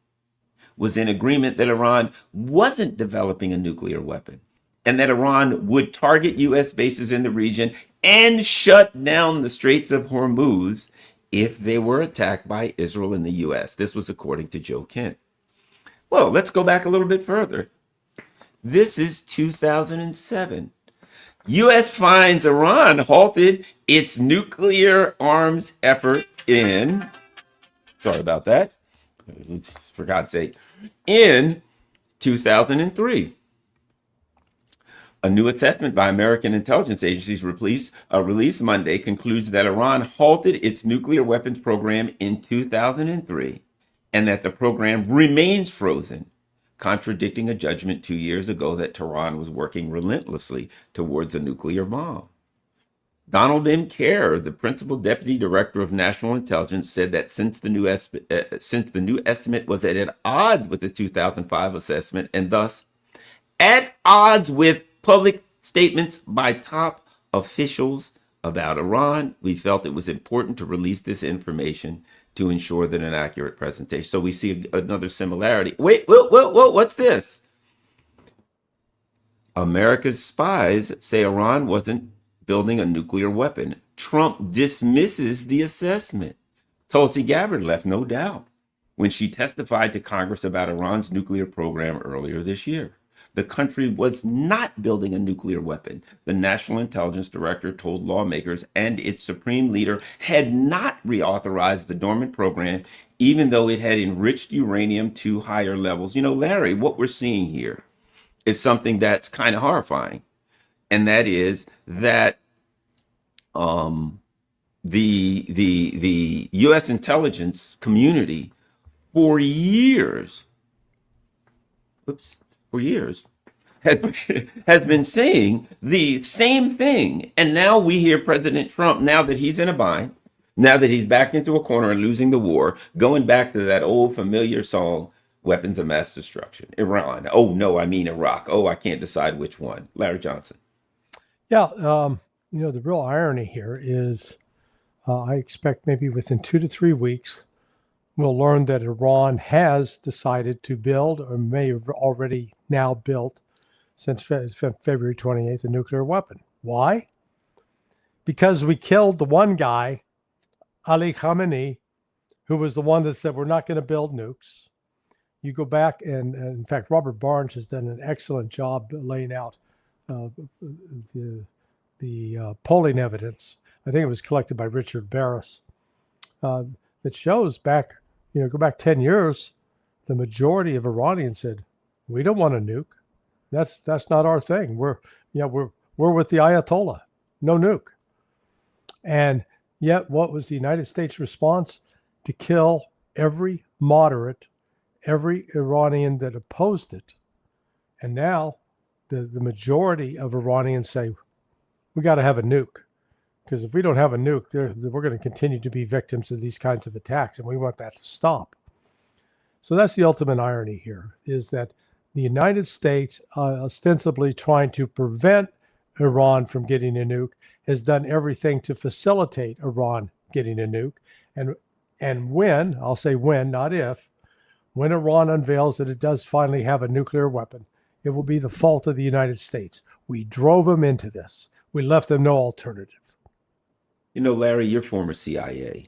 was in agreement that Iran wasn't developing a nuclear weapon and that Iran would target U.S. bases in the region and shut down the Straits of Hormuz if they were attacked by Israel and the U.S. This was according to Joe Kent. Well, let's go back a little bit further. This is 2007. U.S. finds Iran halted its nuclear arms effort in, sorry about that, for God's sake, in 2003. A new assessment by American intelligence agencies released Monday concludes that Iran halted its nuclear weapons program in 2003 and that the program remains frozen, contradicting a judgment 2 years ago that Tehran was working relentlessly towards a nuclear bomb. Donald M. Kerr, the principal deputy director of national intelligence, said that since the new estimate was at odds with the 2005 assessment and thus at odds with public statements by top officials about Iran, we felt it was important to release this information to ensure that an accurate presentation. So we see another similarity. Wait, what's this? America's spies say Iran wasn't building a nuclear weapon. Trump dismisses the assessment. Tulsi Gabbard left no doubt when she testified to Congress about Iran's nuclear program earlier this year. the country was not building a nuclear weapon. The National Intelligence Director told lawmakers and its supreme leader had not reauthorized the dormant program, even though it had enriched uranium to higher levels. You know, Larry, what we're seeing here is something that's kind of horrifying. And that is that the U.S. intelligence community for years has been saying the same thing. And now we hear President Trump, now that he's in a bind, now that he's backed into a corner and losing the war, going back to that old familiar song, weapons of mass destruction. Iran. Oh, no, I mean Iraq. Oh, I can't decide which one. Larry Johnson. Yeah, you know, the real irony here is I expect maybe within 2 to 3 weeks, we'll learn that Iran has decided to build, or may have already now built, since February 28th, a nuclear weapon. Why? Because we killed the one guy, Ali Khamenei, who was the one that said we're not going to build nukes. You go back, and in fact, Robert Barnes has done an excellent job laying out the polling evidence. I think it was collected by Richard Barris, that shows back, you know, go back 10 years, the majority of Iranians said, we don't want a nuke. That's not our thing. We're with the Ayatollah, no nuke. And yet what was the United States response? To kill every moderate, every Iranian that opposed it. And now the majority of Iranians say, we got to have a nuke. Because if we don't have a nuke, we're going to continue to be victims of these kinds of attacks, and we want that to stop. So that's the ultimate irony here, is that the United States, ostensibly trying to prevent Iran from getting a nuke, has done everything to facilitate Iran getting a nuke. And when, I'll say when, not if, when Iran unveils that it does finally have a nuclear weapon, it will be the fault of the United States. We drove them into this. We left them no alternative. You know, Larry, you're former CIA,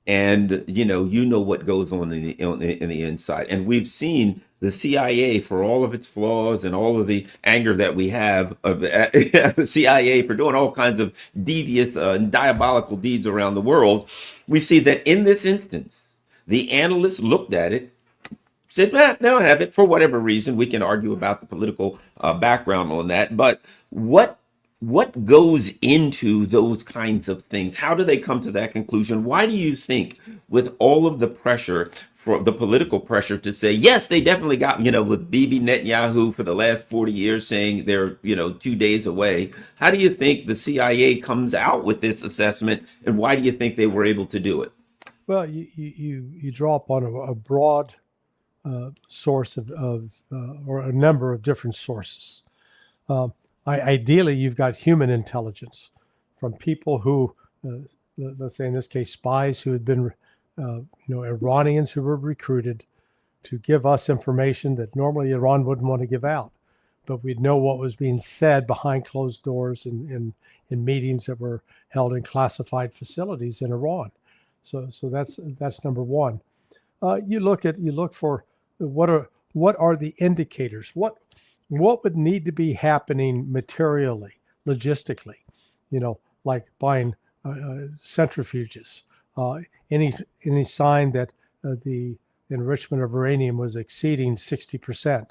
and you know what goes on in the inside. And we've seen the CIA, for all of its flaws and all of the anger that we have of the CIA for doing all kinds of devious and diabolical deeds around the world. We see that in this instance, the analysts looked at it, said, they don't have it for whatever reason. We can argue about the political background on that, but what goes into those kinds of things? How do they come to that conclusion? Why do you think, with all of the pressure, for the political pressure to say, yes, they definitely got, with Bibi Netanyahu for the last 40 years saying they're, 2 days away, how do you think the CIA comes out with this assessment, and why do you think they were able to do it? Well, you draw upon a broad source of or a number of different sources. Ideally, you've got human intelligence from people who, let's say in this case, spies who had been, Iranians who were recruited to give us information that normally Iran wouldn't want to give out. But we'd know what was being said behind closed doors in meetings that were held in classified facilities in Iran. So that's number one. You look for what are the indicators? What would need to be happening materially, logistically, like buying centrifuges, any sign that the enrichment of uranium was exceeding 60%.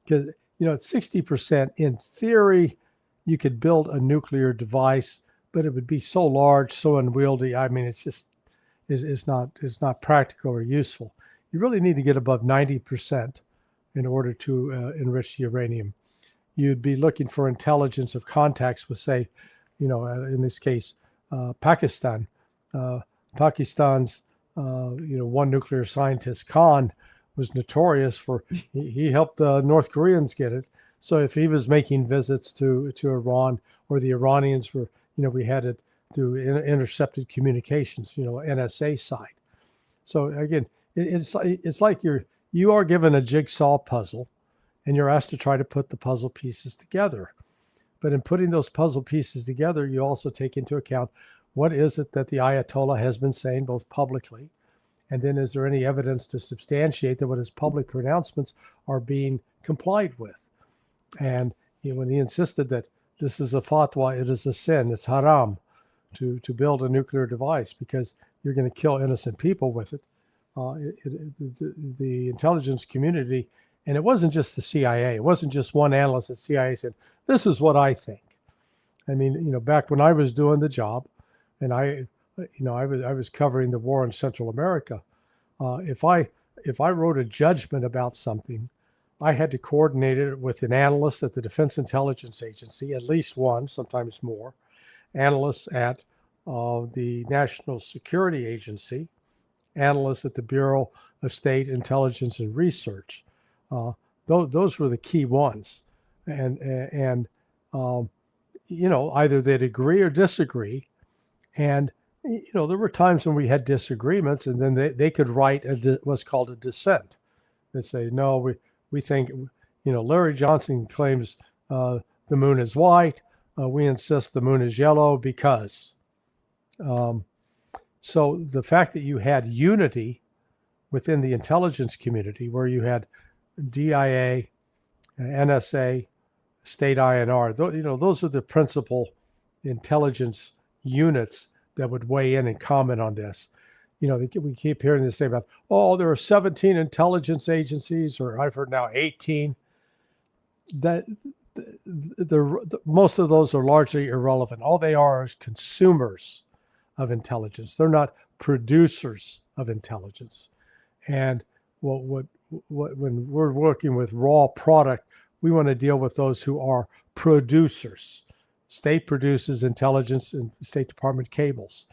Because, at 60%, in theory, you could build a nuclear device, but it would be so large, so unwieldy. I mean, it's just it's not practical or useful. You really need to get above 90% in order to enrich the uranium. You'd be looking for intelligence of contacts with, say, in this case, Pakistan. Pakistan's, one nuclear scientist, Khan, was notorious for, he helped the North Koreans get it. So if he was making visits to Iran, or the Iranians were, we had it through intercepted communications, NSA side. So again, it's like you are given a jigsaw puzzle, and you're asked to try to put the puzzle pieces together. But in putting those puzzle pieces together, you also take into account what is it that the Ayatollah has been saying, both publicly, and then is there any evidence to substantiate that what his public pronouncements are being complied with? And when he insisted that this is a fatwa, it is a sin, it's haram to build a nuclear device because you're going to kill innocent people with it. The intelligence community, and it wasn't just the CIA, it wasn't just one analyst at CIA said, this is what I think. I mean, back when I was doing the job, and I was covering the war in Central America. If I wrote a judgment about something, I had to coordinate it with an analyst at the Defense Intelligence Agency, at least one, sometimes more, analysts at the National Security Agency, analysts at the Bureau of State Intelligence and Research. Those were the key ones, and either they'd agree or disagree, and there were times when we had disagreements, and then they could write what's called a dissent. They'd say, no, we think, Larry Johnson claims the moon is white. We insist the moon is yellow because. So the fact that you had unity within the intelligence community, where you had DIA, NSA, state INR, those are the principal intelligence units that would weigh in and comment on this. We keep hearing this thing about, there are 17 intelligence agencies, or I've heard now 18. That most of those are largely irrelevant. All they are is consumers of intelligence. They're not producers of intelligence. And when we're working with raw product, we want to deal with those who are producers. State produces intelligence and State Department cables.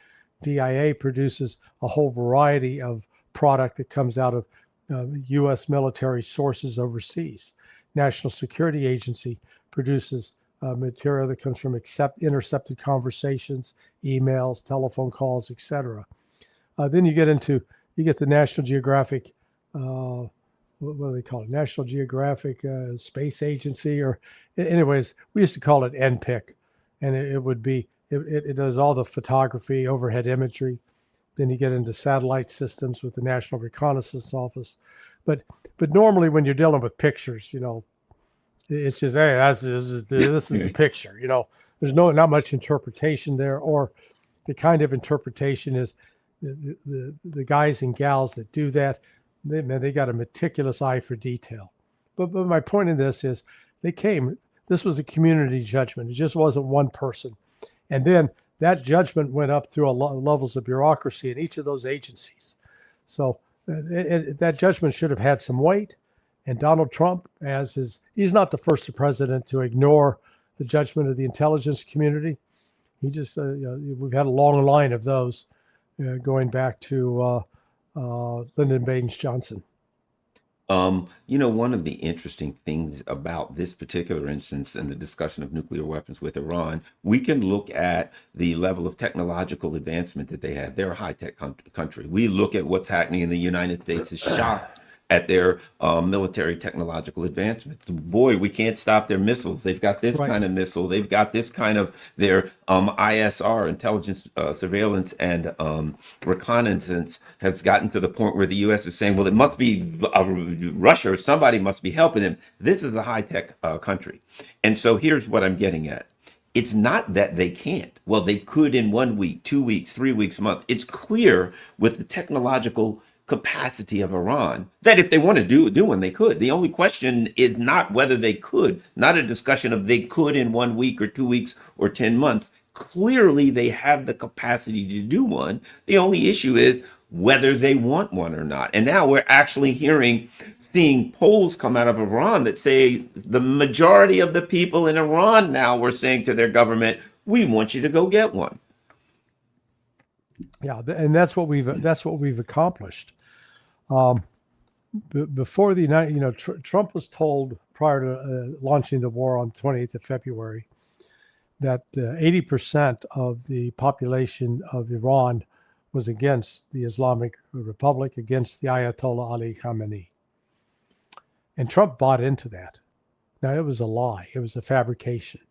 DIA produces a whole variety of product that comes out of U.S. military sources overseas. National Security Agency produces material that comes from intercepted conversations, emails, telephone calls, etc. Then you get the National Geographic, what do they call it? National Geographic Space Agency, or anyways, we used to call it NPIC, and it does all the photography, overhead imagery. Then you get into satellite systems with the National Reconnaissance Office. But normally when you're dealing with pictures, it's just, hey, this is the picture. There's not much interpretation there, or the kind of interpretation is the guys and gals that do that, they got a meticulous eye for detail. But my point in this is this was a community judgment. It just wasn't one person. And then that judgment went up through levels of bureaucracy in each of those agencies. So that judgment should have had some weight. And Donald Trump, he's not the first president to ignore the judgment of the intelligence community. He just, we've had a long line of those going back to Lyndon Baines Johnson. One of the interesting things about this particular instance and the discussion of nuclear weapons with Iran, we can look at the level of technological advancement that they have. They're a high-tech country. We look at what's happening in the United States is shocked at their military technological advancements. Boy, we can't stop their missiles. They've got this kind of missile. They've got this kind of their ISR, intelligence, surveillance, and reconnaissance has gotten to the point where the U.S. is saying, well, it must be Russia or somebody must be helping them. This is a high-tech country. And so here's what I'm getting at. It's not that they can't. Well, they could in 1 week, 2 weeks, 3 weeks, a month. It's clear with the technological capacity of Iran that if they want to do one, they could. The only question is not whether they could, not a discussion of they could in 1 week or 2 weeks or 10 months. Clearly, they have the capacity to do one. The only issue is whether they want one or not. And now we're actually seeing polls come out of Iran that say the majority of the people in Iran now were saying to their government, we want you to go get one. Yeah, and that's what we've accomplished. Before the Trump was told prior to launching the war on the 28th of February that 80% of the population of Iran was against the Islamic Republic, against the Ayatollah Ali Khamenei. And Trump bought into that. Now, it was a lie. It was a fabrication.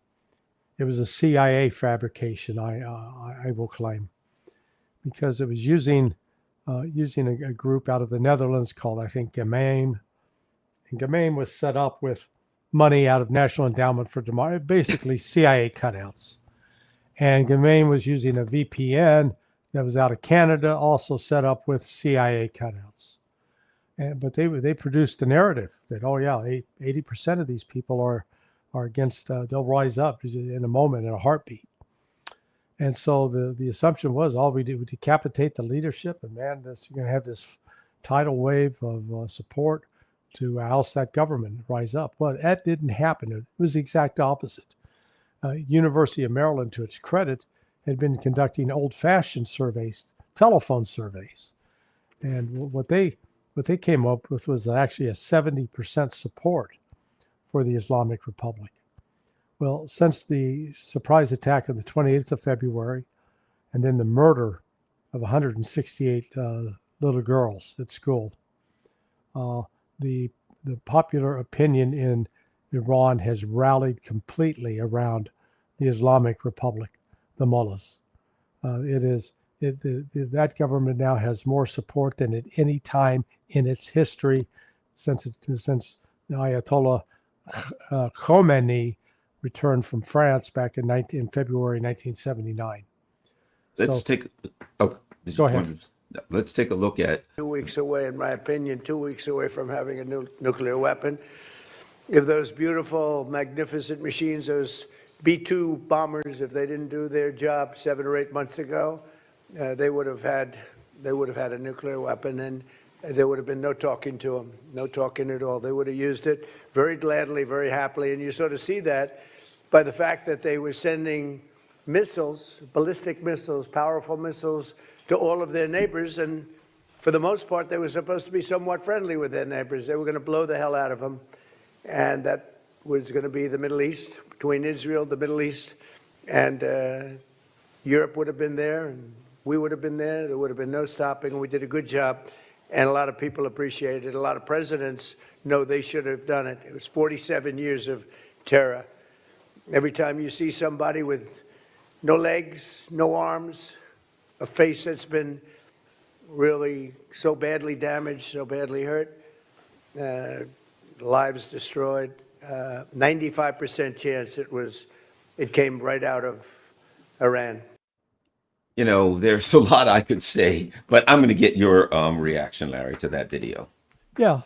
It was a CIA fabrication, I will claim, because it was using a group out of the Netherlands called, I think, Gamaim. And Gamaim was set up with money out of National Endowment for Democracy, basically CIA cutouts. And Ghislaine was using a VPN that was out of Canada, also set up with CIA cutouts. But they produced the narrative that, oh yeah, 80% of these people are against, they'll rise up in a moment, in a heartbeat. And so the assumption was, all we do was decapitate the leadership, and man, you're going to have this tidal wave of support to oust that government, rise up. Well, that didn't happen. It was the exact opposite. University of Maryland, to its credit, had been conducting old-fashioned surveys, telephone surveys, and what they came up with was actually a 70% support for the Islamic Republic. Well, since the surprise attack on the 28th of February, and then the murder of 168 little girls at school, the popular opinion in Iran has rallied completely around the Islamic Republic, the mullahs. That government now has more support than at any time in its history since Ayatollah Khomeini returned from France back in February 1979. Go ahead. Let's take a look at 2 weeks away, in my opinion, 2 weeks away from having a nuclear weapon. If those beautiful, magnificent machines, those B-2 bombers, if they didn't do their job 7 or 8 months ago, they would have had a nuclear weapon, and there would have been no talking to them, no talking at all. They would have used it very gladly, very happily, and you sort of see that by the fact that they were sending missiles, ballistic missiles, powerful missiles, to all of their neighbors, and for the most part, they were supposed to be somewhat friendly with their neighbors. They were going to blow the hell out of them, and that was going to be the Middle East, between Israel, the Middle East, and Europe would have been there, and we would have been there. There would have been no stopping, and we did a good job, and a lot of people appreciated it. A lot of presidents know they should have done it. It was 47 years of terror. Every time you see somebody with no legs, no arms, a face that's been really so badly damaged, so badly hurt, lives destroyed, 95% chance it came right out of Iran. You know, there's a lot I could say, but I'm going to get your reaction, Larry, to that video. Yeah,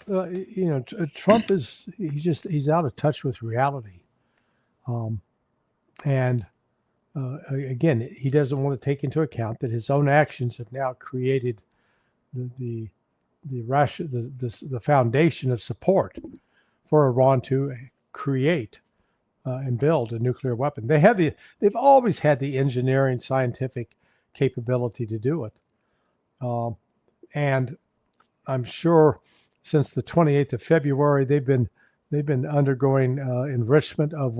Trump he's out of touch with reality, and again, he doesn't want to take into account that his own actions have now created the foundation of support for Iran to create and build a nuclear weapon. They've always had the engineering, scientific capability to do it, and I'm sure since the 28th of February they've been undergoing enrichment of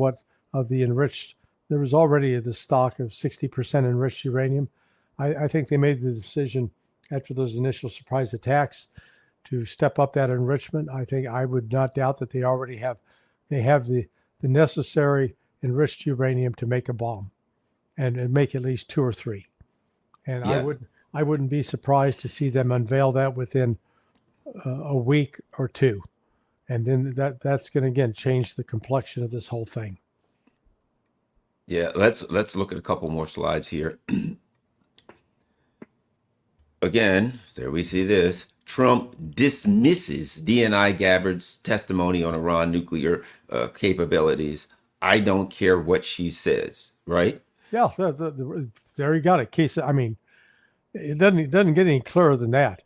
the enriched. There was already the stock of 60% enriched uranium. I think they made the decision after those initial surprise attacks to step up that enrichment. I would not doubt that they have the necessary enriched uranium to make a bomb and make at least 2 or 3. And yeah. I wouldn't be surprised to see them unveil that within a week or 2. And then that's going to, again, change the complexion of this whole thing. Yeah, let's look at a couple more slides here. Again, there we see this. Trump dismisses DNI Gabbard's testimony on Iran nuclear capabilities. I don't care what she says, right? Yeah, there you got it. It doesn't get any clearer than that.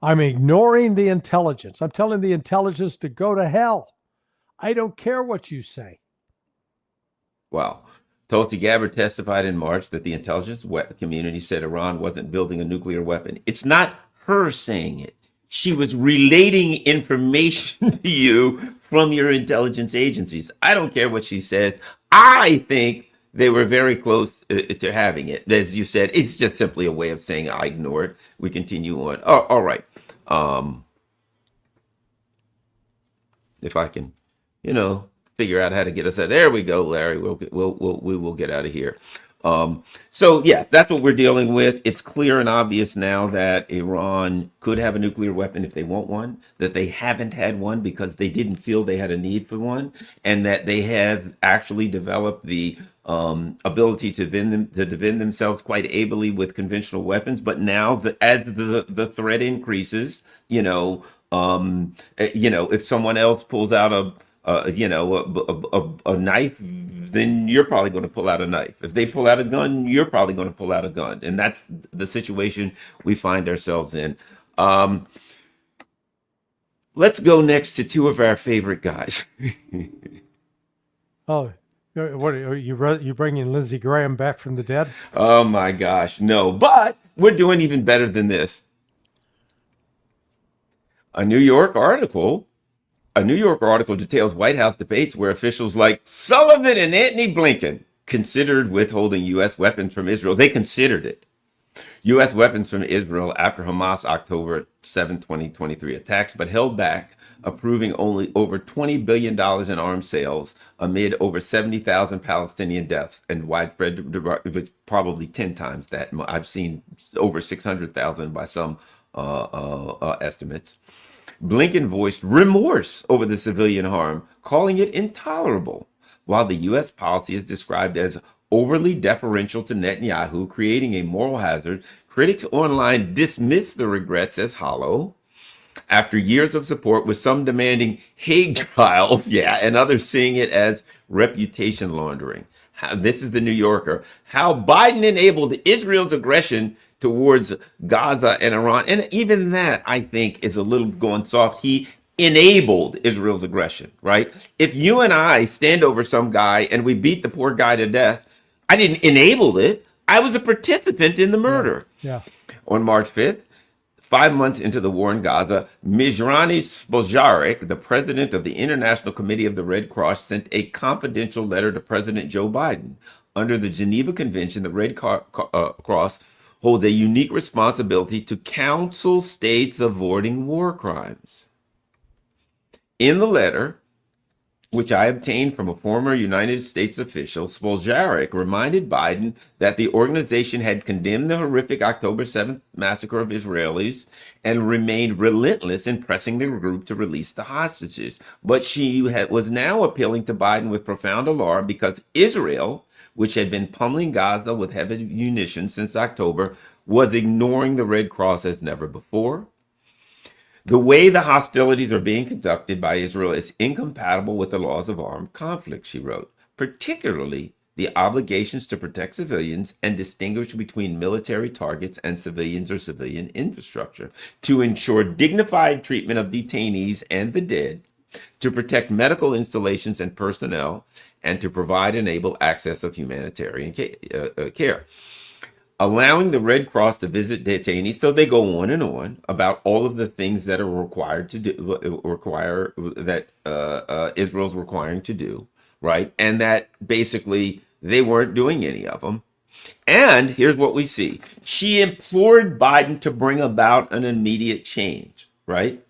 I'm ignoring the intelligence. I'm telling the intelligence to go to hell. I don't care what you say. Wow. Tulsi Gabbard testified in March that the intelligence community said Iran wasn't building a nuclear weapon. It's not her saying it. She was relating information to you from your intelligence agencies. I don't care what she says. I think they were very close to having it. As you said, it's just simply a way of saying I ignore it. We continue on. Oh, all right. If I can, figure out how to get us out. There we go, Larry. We will get out of here. So yeah, that's what we're dealing with. It's clear and obvious now that Iran could have a nuclear weapon if they want one, that they haven't had one because they didn't feel they had a need for one, and that they have actually developed the ability to defend themselves quite ably with conventional weapons. But now, as the threat increases, if someone else pulls out a knife, then you're probably going to pull out a knife. If they pull out a gun, you're probably going to pull out a gun. And that's the situation we find ourselves in. Let's go next to two of our favorite guys. Oh, what are you bringing Lindsey Graham back from the dead? Oh my gosh, no. But we're doing even better than this. A New York article details White House debates where officials like Sullivan and Antony Blinken considered withholding U.S. weapons from Israel. They considered it. U.S. weapons from Israel after Hamas October 7, 2023 attacks, but held back, approving only over $20 billion in arms sales amid over 70,000 Palestinian deaths and widespread, it was probably 10 times that. I've seen over 600,000 by some estimates. Blinken voiced remorse over the civilian harm, calling it intolerable, while the U.S. policy is described as overly deferential to Netanyahu, creating a moral hazard. Critics online dismiss the regrets as hollow. After years of support, with some demanding Hague trials, and others seeing it as reputation laundering. This is the New Yorker. How Biden enabled Israel's aggression towards Gaza and Iran. And even that, I think, is a little going soft. He enabled Israel's aggression, right? If you and I stand over some guy and we beat the poor guy to death, I didn't enable it. I was a participant in the murder. Yeah. On March 5th, 5 months into the war in Gaza, Mijrani Spojarek, the president of the International Committee of the Red Cross, sent a confidential letter to President Joe Biden. Under the Geneva Convention, the Red Cross holds a unique responsibility to counsel states avoiding war crimes. In the letter, which I obtained from a former United States official, Spojarek reminded Biden that the organization had condemned the horrific October 7th massacre of Israelis and remained relentless in pressing the group to release the hostages. But she was now appealing to Biden with profound alarm because Israel, which had been pummeling Gaza with heavy munitions since October, was ignoring the Red Cross as never before. The way the hostilities are being conducted by Israel is incompatible with the laws of armed conflict, she wrote, particularly the obligations to protect civilians and distinguish between military targets and civilians or civilian infrastructure, to ensure dignified treatment of detainees and the dead, to protect medical installations and personnel, and to provide and enable access of humanitarian care. Allowing the Red Cross to visit detainees, so they go on and on about all of the things that are required to do, Israel's requiring to do, right? And that basically they weren't doing any of them. And here's what we see. She implored Biden to bring about an immediate change, right?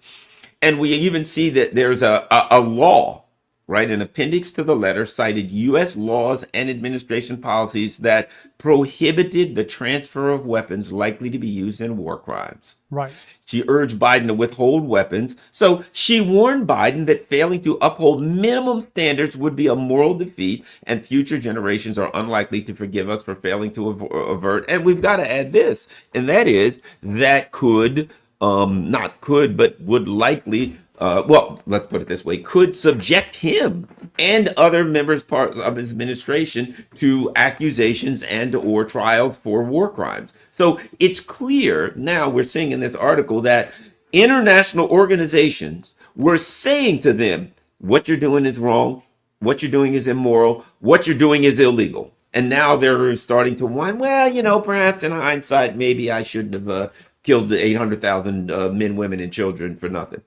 And we even see that there's a law, right? An appendix to the letter cited U.S. laws and administration policies that prohibited the transfer of weapons likely to be used in war crimes. Right. She urged Biden to withhold weapons. So she warned Biden that failing to uphold minimum standards would be a moral defeat, and future generations are unlikely to forgive us for failing to avert. And we've got to add this, and that is that could, but would likely, let's put it this way, could subject him and other members of his administration to accusations and or trials for war crimes. So it's clear now, we're seeing in this article, that international organizations were saying to them, what you're doing is wrong, what you're doing is immoral, what you're doing is illegal. And now they're starting to whine, perhaps in hindsight, maybe I shouldn't have killed the 800,000 men, women, and children for nothing.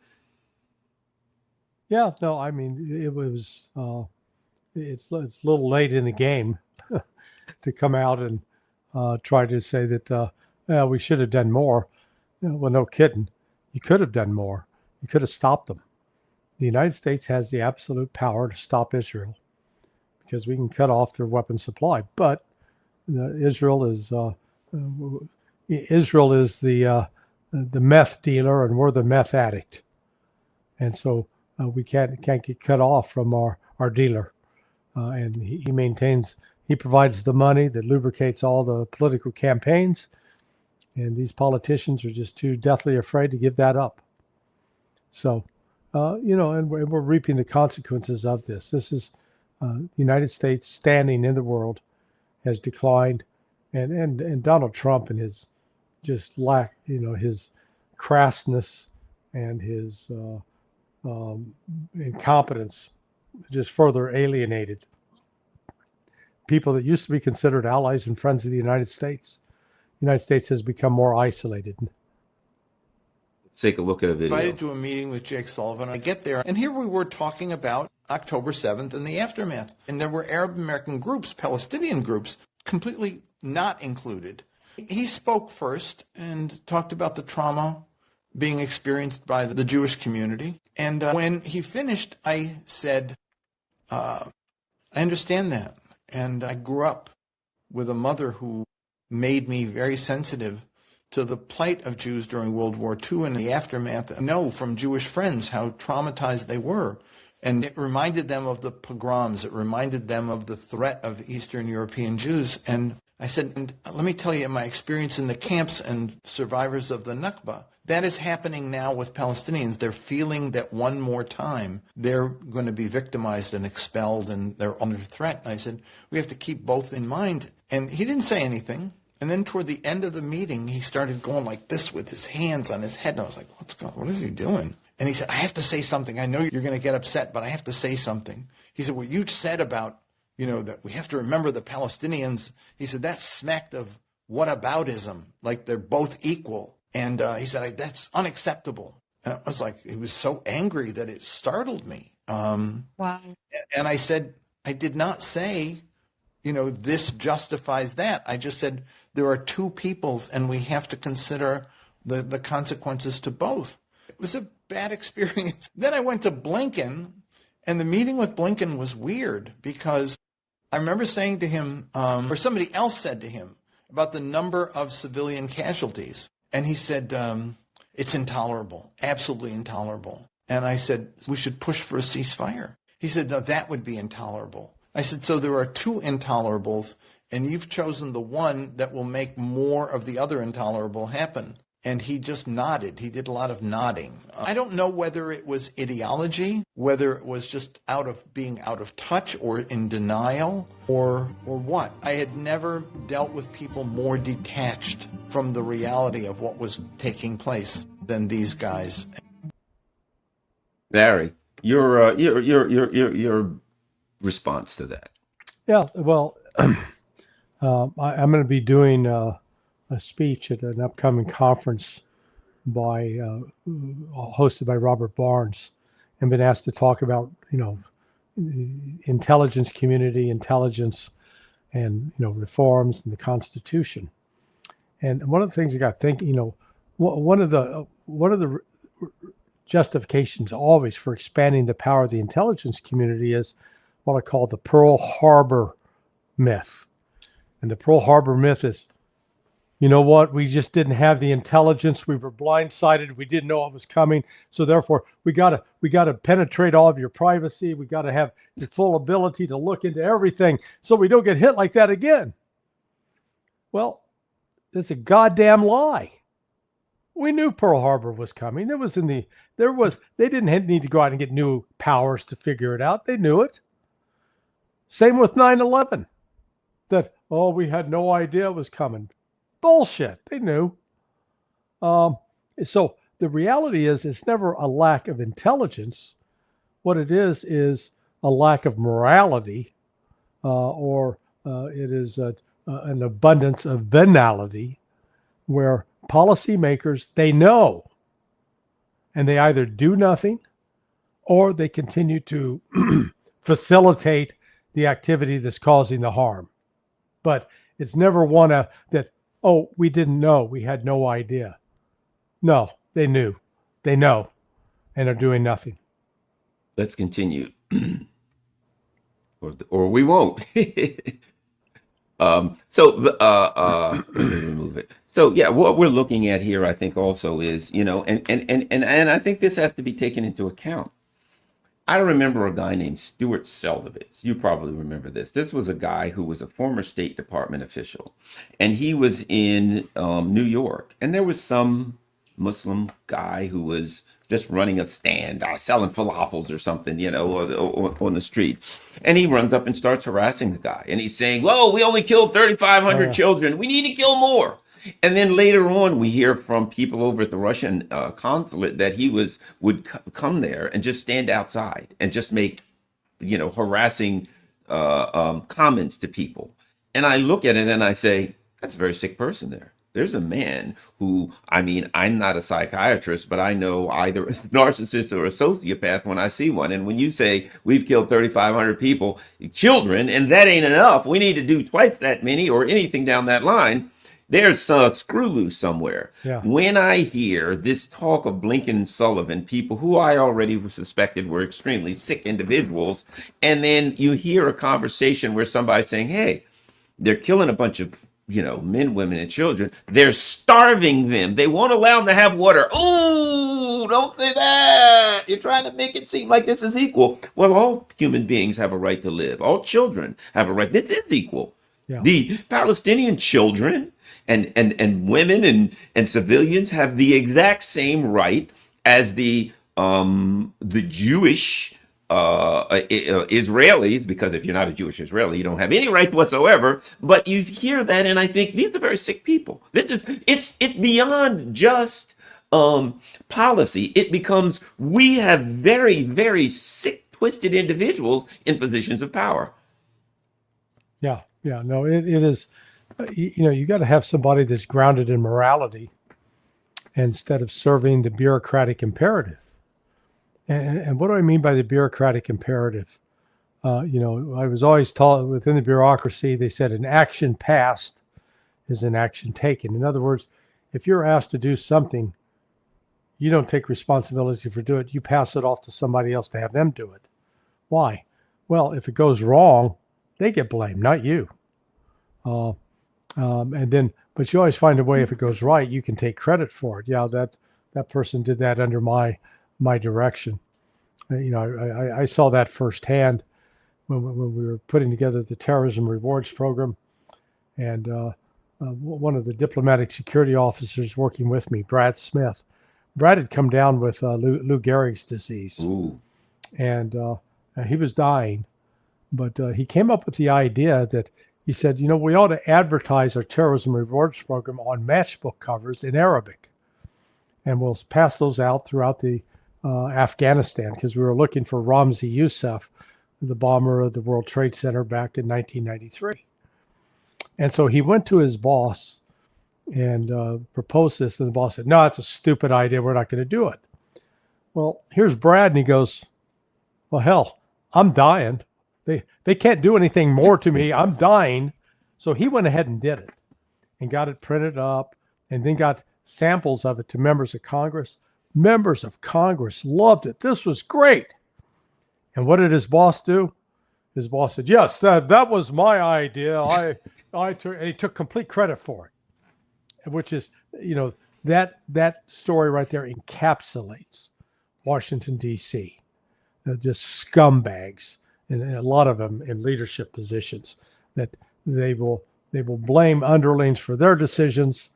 Yeah, no, I mean, it was, it's a little late in the game to come out and try to say that, we should have done more. Well, no kidding. You could have done more. You could have stopped them. The United States has the absolute power to stop Israel because we can cut off their weapon supply. But Israel is the meth dealer, and we're the meth addict, and so we can't get cut off from our dealer, and he provides the money that lubricates all the political campaigns, and these politicians are just too deathly afraid to give that up. So, and we're reaping the consequences of this. This is the United States standing in the world has declined, and Donald Trump and his just his crassness and his incompetence just further alienated people that used to be considered allies and friends of the United States. The United States has become more isolated. Let's take a look at a video. Invited to a meeting with Jake Sullivan. I get there, and here we were talking about October 7th and the aftermath. And there were Arab American groups, Palestinian groups, completely not included. He spoke first and talked about the trauma being experienced by the Jewish community. And when he finished, I said, I understand that. And I grew up with a mother who made me very sensitive to the plight of Jews during World War II and the aftermath. I know from Jewish friends how traumatized they were. And it reminded them of the pogroms. It reminded them of the threat of Eastern European Jews. And I said, and let me tell you my experience in the camps and survivors of the Nakba. That is happening now with Palestinians. They're feeling that one more time they're going to be victimized and expelled and they're under threat. And I said, we have to keep both in mind. And he didn't say anything. And then toward the end of the meeting, he started going like this with his hands on his head. And I was like, what is he doing? And he said, I have to say something. I know you're going to get upset, but I have to say something. He said, what you said about, that we have to remember the Palestinians. He said, that smacked of whataboutism, like they're both equal. And he said, that's unacceptable. And I was like, he was so angry that it startled me. Wow. And I said, I did not say, this justifies that. I just said, there are two peoples and we have to consider the consequences to both. It was a bad experience. Then I went to Blinken, and the meeting with Blinken was weird because I remember saying to him, or somebody else said to him about the number of civilian casualties. And he said, it's intolerable, absolutely intolerable. And I said, we should push for a ceasefire. He said, no, that would be intolerable. I said, so there are two intolerables, and you've chosen the one that will make more of the other intolerable happen. And he just nodded. He did a lot of nodding. I don't know whether it was ideology, whether it was just being out of touch or in denial or what. I had never dealt with people more detached from the reality of what was taking place than these guys. Barry, your response to that? Yeah, well, I'm going to be doing a speech at an upcoming conference hosted by Robert Barnes, and been asked to talk about intelligence community, intelligence, and reforms in the Constitution. And one of the things I got thinking, one of the justifications always for expanding the power of the intelligence community is what I call the Pearl Harbor myth. And the Pearl Harbor myth is, we just didn't have the intelligence. We were blindsided. We didn't know what was coming. So therefore, we gotta penetrate all of your privacy. We gotta have the full ability to look into everything so we don't get hit like that again. Well, it's a goddamn lie. We knew Pearl Harbor was coming. They didn't need to go out and get new powers to figure it out. They knew it. Same with 9/11. We had no idea it was coming. Bullshit. They knew. So the reality is it's never a lack of intelligence. What it is a lack of morality, or it is an abundance of venality, where policymakers, they know, and they either do nothing or they continue to facilitate the activity that's causing the harm. But it's never we didn't know, we had no idea. No, they knew. They know, and are doing nothing. Let's continue. or we won't. Let me remove it. So yeah, what we're looking at here, I think, also is, and I think this has to be taken into account. I remember a guy named Stuart Seldovitz. You probably remember this. This was a guy who was a former State Department official, and he was in New York, and there was some Muslim guy who was just running a stand, selling falafels or something, or on the street. And he runs up and starts harassing the guy. And he's saying, "Whoa, we only killed 3,500 children. We need to kill more." And then later on, we hear from people over at the Russian consulate that he would come there and just stand outside and just make, harassing comments to people. And I look at it and I say, that's a very sick person there. There's a man who, I'm not a psychiatrist, but I know either a narcissist or a sociopath when I see one. And when you say we've killed 3,500 people, children, and that ain't enough, we need to do twice that many or anything down that line. There's a screw loose somewhere. Yeah. When I hear this talk of Blinken and Sullivan, people who I already suspected were extremely sick individuals, and then you hear a conversation where somebody's saying, hey, they're killing a bunch of men, women, and children. They're starving them. They won't allow them to have water. Oh, don't say that. You're trying to make it seem like this is equal. Well, all human beings have a right to live. All children have a right. This is equal. Yeah. The Palestinian children and women and civilians have the exact same right as the Jewish Israelis, because if you're not a Jewish Israeli, you don't have any rights whatsoever. But you hear that, and I think these are very sick people. It's beyond just policy. It becomes we have very, very sick, twisted individuals in positions of power. Yeah, no, it is. You got to have somebody that's grounded in morality instead of serving the bureaucratic imperative. And what do I mean by the bureaucratic imperative? I was always taught within the bureaucracy, they said an action passed is an action taken. In other words, if you're asked to do something, you don't take responsibility for doing it. You pass it off to somebody else to have them do it. Why? Well, if it goes wrong, they get blamed, not you. But you always find a way, if it goes right, you can take credit for it. Yeah, that person did that under my direction. I saw that firsthand when we were putting together the terrorism rewards program. And one of the diplomatic security officers working with me, Brad Smith, Brad had come down with Lou Gehrig's disease. Ooh. And he was dying. But he came up with the idea that he said, we ought to advertise our terrorism rewards program on matchbook covers in Arabic. And we'll pass those out throughout the Afghanistan, because we were looking for Ramzi Youssef, the bomber of the World Trade Center back in 1993. And so he went to his boss and proposed this. And the boss said, no, it's a stupid idea. We're not going to do it. Well, here's Brad. And he goes, well, hell, I'm dying. They can't do anything more to me. I'm dying. So he went ahead and did it and got it printed up and then got samples of it to members of Congress. Members of Congress loved it. This was great. And what did his boss do? His boss said, yes, that was my idea. And he took complete credit for it, which is, that story right there encapsulates Washington, D.C. Just scumbags. And a lot of them in leadership positions, that they will blame underlings for their decisions.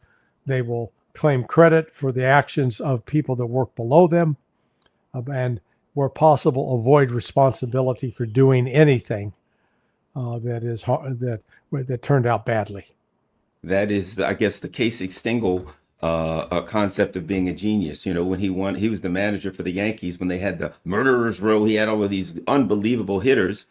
They will claim credit for the actions of people that work below them, and where possible, avoid responsibility for doing anything that turned out badly. That is, I guess, the Casey Stengel concept of being a genius. When he was the manager for the Yankees when they had the murderers row. He had all of these unbelievable hitters,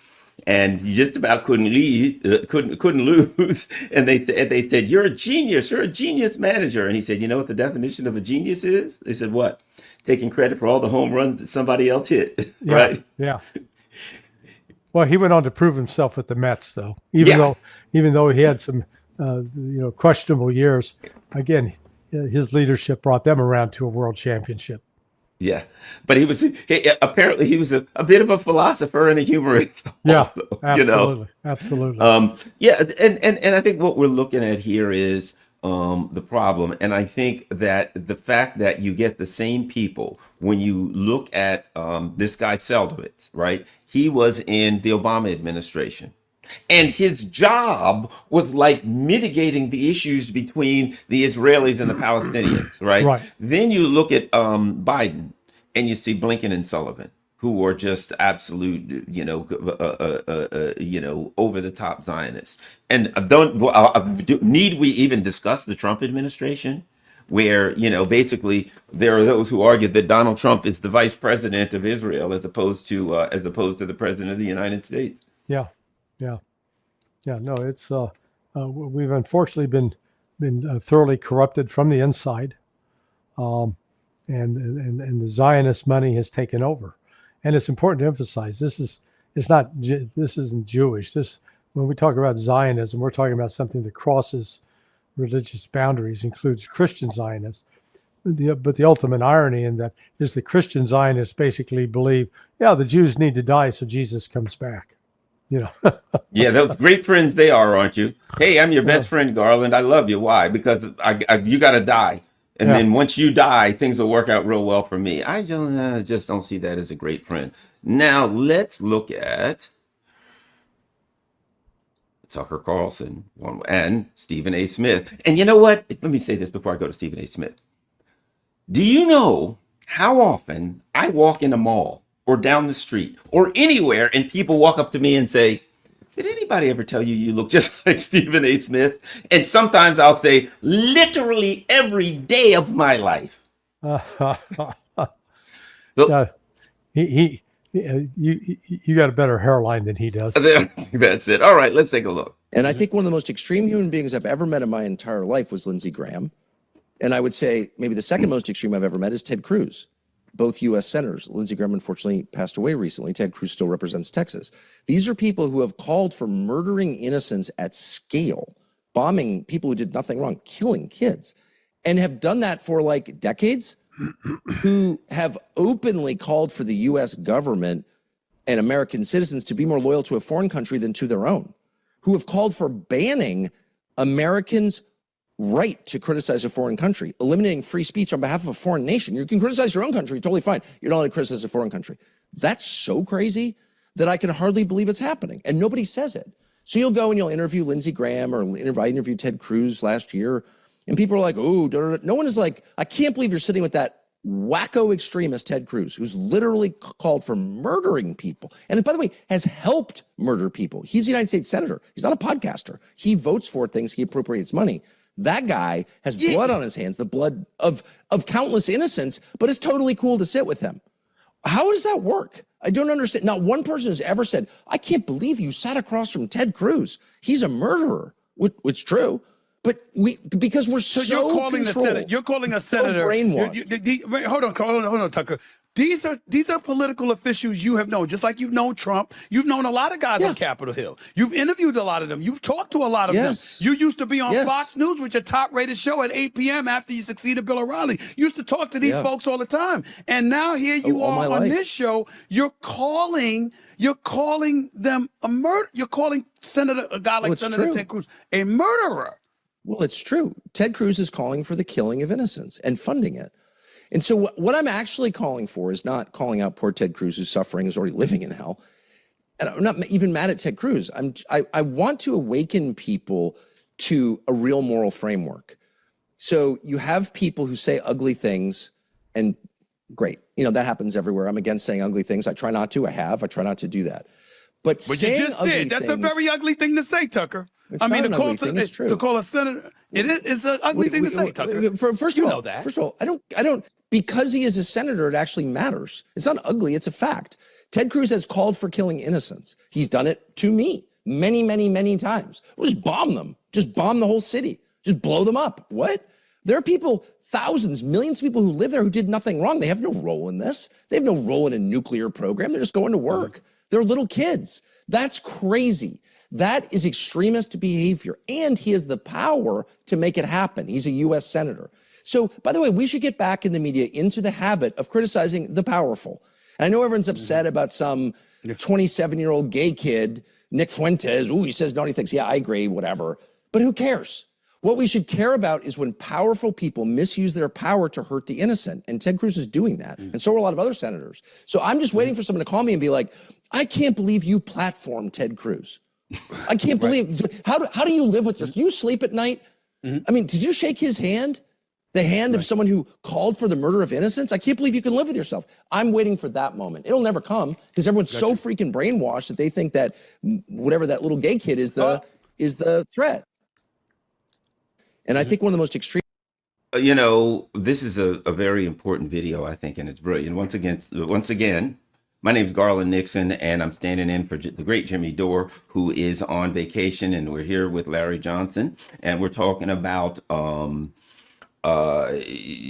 and you just about couldn't lose. And they said, you're a genius. You're a genius manager. And he said, you know what the definition of a genius is? They said, what? Taking credit for all the home runs that somebody else hit. Yeah, right? Yeah. Well, he went on to prove himself with the Mets, though. Even though he had some questionable years. Again, his leadership brought them around to a world championship. Yeah, but apparently he was a bit of a philosopher and a humorist. Yeah, Also, absolutely, absolutely. Yeah, and I think what we're looking at here is the problem, and I think that the fact that you get the same people when you look at this guy Seldowitz, right? He was in the Obama administration. And his job was like mitigating the issues between the Israelis and the Palestinians, right? Right. Then you look at Biden and you see Blinken and Sullivan, who are just absolute, over the top Zionists. And need we even discuss the Trump administration? Where, basically there are those who argue that Donald Trump is the vice president of Israel as opposed to the president of the United States. Yeah. No, it's we've unfortunately been thoroughly corrupted from the inside, and the Zionist money has taken over. And it's important to emphasize this isn't Jewish. When we talk about Zionism, we're talking about something that crosses religious boundaries, includes Christian Zionists. But the ultimate irony in that is the Christian Zionists basically believe, the Jews need to die so Jesus comes back. Yeah, those great friends they are, aren't you? Hey, I'm your best friend, Garland. I love you. Why? Because you got to die. And then once you die, things will work out real well for me. I just don't see that as a great friend. Now, let's look at Tucker Carlson and Stephen A. Smith. And you know what? Let me say this before I go to Stephen A. Smith. Do you know how often I walk in a mall or down the street or anywhere and people walk up to me and say, did anybody ever tell you you look just like Stephen A. Smith? And sometimes I'll say, literally every day of my life. You got a better hairline than he does. That's it. All right, let's take a look. And I think one of the most extreme human beings I've ever met in my entire life was Lindsey Graham. And I would say maybe the second most extreme I've ever met is Ted Cruz. Both U.S. senators. Lindsey Graham unfortunately passed away recently. Ted Cruz still represents Texas. These are people who have called for murdering innocents at scale, bombing people who did nothing wrong, killing kids, and have done that for like decades, who have openly called for the U.S. government and American citizens to be more loyal to a foreign country than to their own, who have called for banning Americans' right to criticize a foreign country, eliminating free speech on behalf of a foreign nation. You can criticize your own country, totally fine. You're not allowed to criticize a foreign country. That's so crazy that I can hardly believe it's happening, and nobody says it. So you'll go and you'll interview Lindsey Graham, or I interviewed Ted Cruz last year, and people are like, oh, no one is like, I can't believe you're sitting with that wacko extremist Ted Cruz, who's literally called for murdering people. And by the way, has helped murder people. He's a United States senator. He's not a podcaster. He votes for things. He appropriates money. That guy has blood on his hands, the blood of countless innocents, but it's totally cool to sit with him. How does that work? I don't understand. Not one person has ever said, I can't believe you sat across from Ted Cruz. He's a murderer, which is true. But because we're so you're calling the senator. You're calling a senator. Hold on, Tucker. These are political officials you have known, just like you've known Trump. You've known a lot of guys on Capitol Hill. You've interviewed a lot of them. You've talked to a lot of them. You used to be on Fox News, which is a top-rated show at 8 p.m. after you succeeded Bill O'Reilly. You used to talk to these folks all the time. And now here you are on this show. You're calling them a murder. You're calling a guy like Senator Ted Cruz a murderer. Well, it's true. Ted Cruz is calling for the killing of innocents and funding it. And so what I'm actually calling for is not calling out poor Ted Cruz, who's suffering, is already living in hell. And I'm not even mad at Ted Cruz. I want to awaken people to a real moral framework. So you have people who say ugly things, and great. That happens everywhere. I'm against saying ugly things. I try not to. I try not to do that. But you just did. That's a very ugly thing to say, Tucker. I mean, to call a senator, it's an ugly thing to say, Tucker. First of all, I don't, because he is a senator, it actually matters. It's not ugly, it's a fact. Ted Cruz has called for killing innocents. He's done it to me many, many, many times. We'll just bomb them. Just bomb the whole city. Just blow them up. What? There are people, thousands, millions of people who live there who did nothing wrong. They have no role in this. They have no role in a nuclear program. They're just going to work. They're little kids. That's crazy. That is extremist behavior, and he has the power to make it happen. He's a U.S. senator. So, by the way, we should get back in the media into the habit of criticizing the powerful. And I know everyone's upset about some 27-year-old gay kid, Nick Fuentes. Ooh, he says naughty things. Yeah, I agree, whatever. But who cares? What we should care about is when powerful people misuse their power to hurt the innocent. And Ted Cruz is doing that. And so are a lot of other senators. So I'm just waiting for someone to call me and be like, I can't believe you platformed Ted Cruz. I can't believe, how do you live with this? Do you sleep at night? I mean, did you shake his hand? The hand of someone who called for the murder of innocents? I can't believe you can live with yourself. I'm waiting for that moment. It'll never come because everyone's so freaking brainwashed that they think that whatever that little gay kid is the threat. And I think one of the most extreme. You know, this is a very important video, I think, and it's brilliant. Once again, my name is Garland Nixon, and I'm standing in for the great Jimmy Dore, who is on vacation, and we're here with Larry Johnson, and we're talking about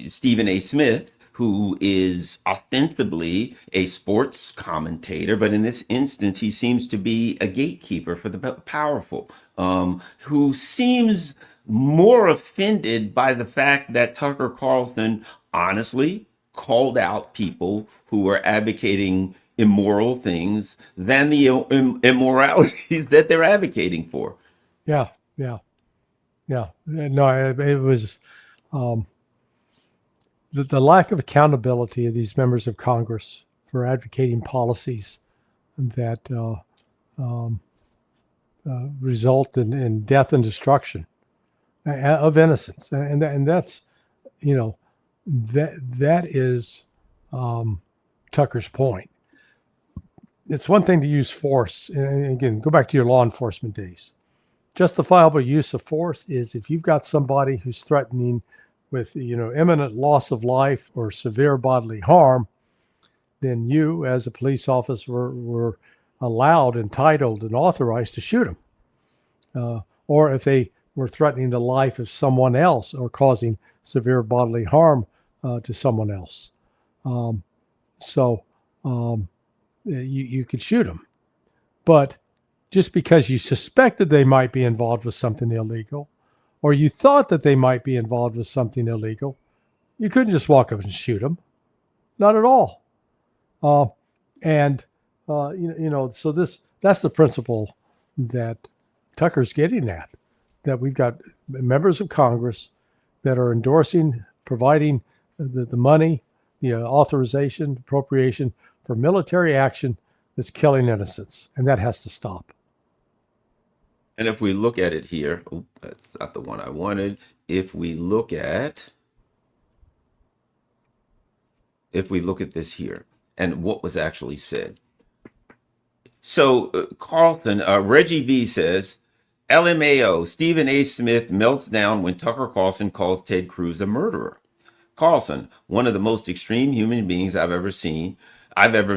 Stephen A. Smith, who is ostensibly a sports commentator, but in this instance, he seems to be a gatekeeper for the powerful, who seems more offended by the fact that Tucker Carlson honestly called out people who are advocating immoral things than the immoralities that they're advocating for. Yeah. No, it was the lack of accountability of these members of Congress for advocating policies that result in death and destruction of innocence, and that's, you know, that is Tucker's point. It's one thing to use force, and again, go back to your law enforcement days. Justifiable use of force is if you've got somebody who's threatening with, you know, imminent loss of life or severe bodily harm, then you, as a police officer, were allowed, entitled, and authorized to shoot them. Or if they were threatening the life of someone else or causing severe bodily harm to someone else. You could shoot them. But just because you suspected they might be involved with something illegal, or you thought that they might be involved with something illegal, you couldn't just walk up and shoot them. Not at all. So that's the principle that Tucker's getting at, that we've got members of Congress that are endorsing, providing the money, the authorization, appropriation for military action that's killing innocents, and that has to stop. And if we look at it here, that's not the one I wanted. If we look at this here and what was actually said. So Carlton, Reggie B says, LMAO, Stephen A. Smith melts down when Tucker Carlson calls Ted Cruz a murderer. Carlson, one of the most extreme human beings I've ever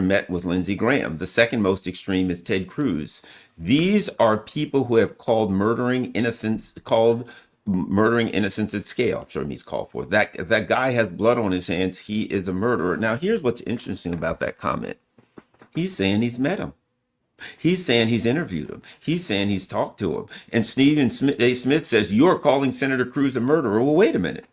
met was Lindsey Graham. The second most extreme is Ted Cruz. These are people who have called murdering innocents at scale. I'm sure he's called for. That guy has blood on his hands. He is a murderer. Now, here's what's interesting about that comment. He's saying he's met him. He's saying he's interviewed him. He's saying he's talked to him. And Stephen A. Smith says, you're calling Senator Cruz a murderer. Well, wait a minute.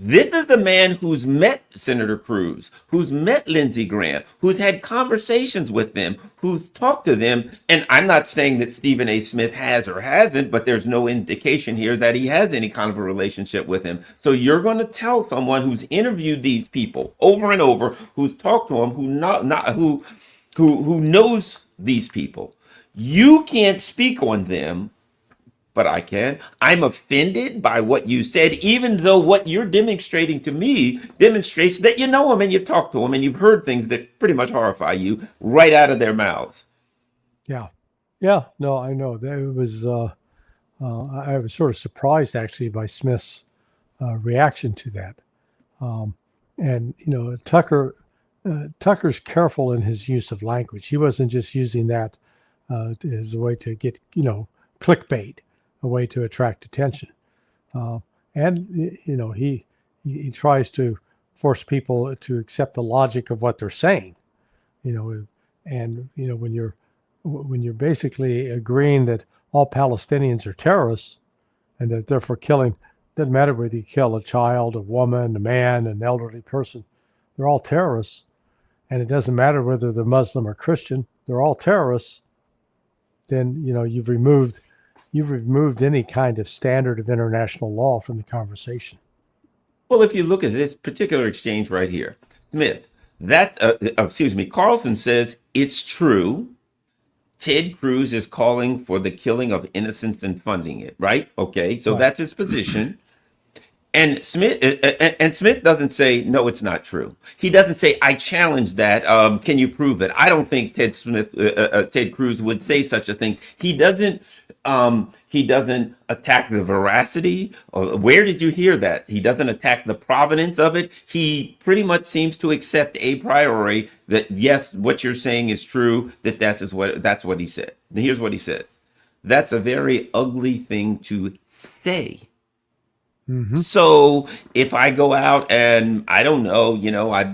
This is the man who's met Senator Cruz, who's met Lindsey Graham, who's had conversations with them, who's talked to them. And I'm not saying that Stephen A. Smith has or hasn't, but there's no indication here that he has any kind of a relationship with him. So you're going to tell someone who's interviewed these people over and over, who's talked to them, who knows these people, you can't speak on them, but I can. I'm offended by what you said, even though what you're demonstrating to me demonstrates that you know them and you've talked to them and you've heard things that pretty much horrify you right out of their mouths. Yeah. No, I know. It was. I was sort of surprised actually by Smith's reaction to that. And you know, Tucker's careful in his use of language. He wasn't just using that as a way to get, you know, clickbait, a way to attract attention. And, you know, he tries to force people to accept the logic of what they're saying, you know, and, you know, when you're basically agreeing that all Palestinians are terrorists and that therefore killing Doesn't matter whether you kill a child, a woman, a man, an elderly person. They're all terrorists. And it doesn't matter whether they're Muslim or Christian. They're all terrorists. Then, you've removed any kind of standard of international law from the conversation. Well, if you look at this particular exchange right here, Smith, Carlson says it's true. Ted Cruz is calling for the killing of innocents and funding it, right? Okay, so that's his position. And Smith doesn't say, no, it's not true. He doesn't say, I challenge that. Can you prove it? I don't think Ted Cruz would say such a thing. He doesn't attack the veracity. Where did you hear that? He doesn't attack the provenance of it. He pretty much seems to accept a priori that, yes, what you're saying is true, that's what he said. And here's what he says. That's a very ugly thing to say. Mm-hmm. So if I go out and I don't know, I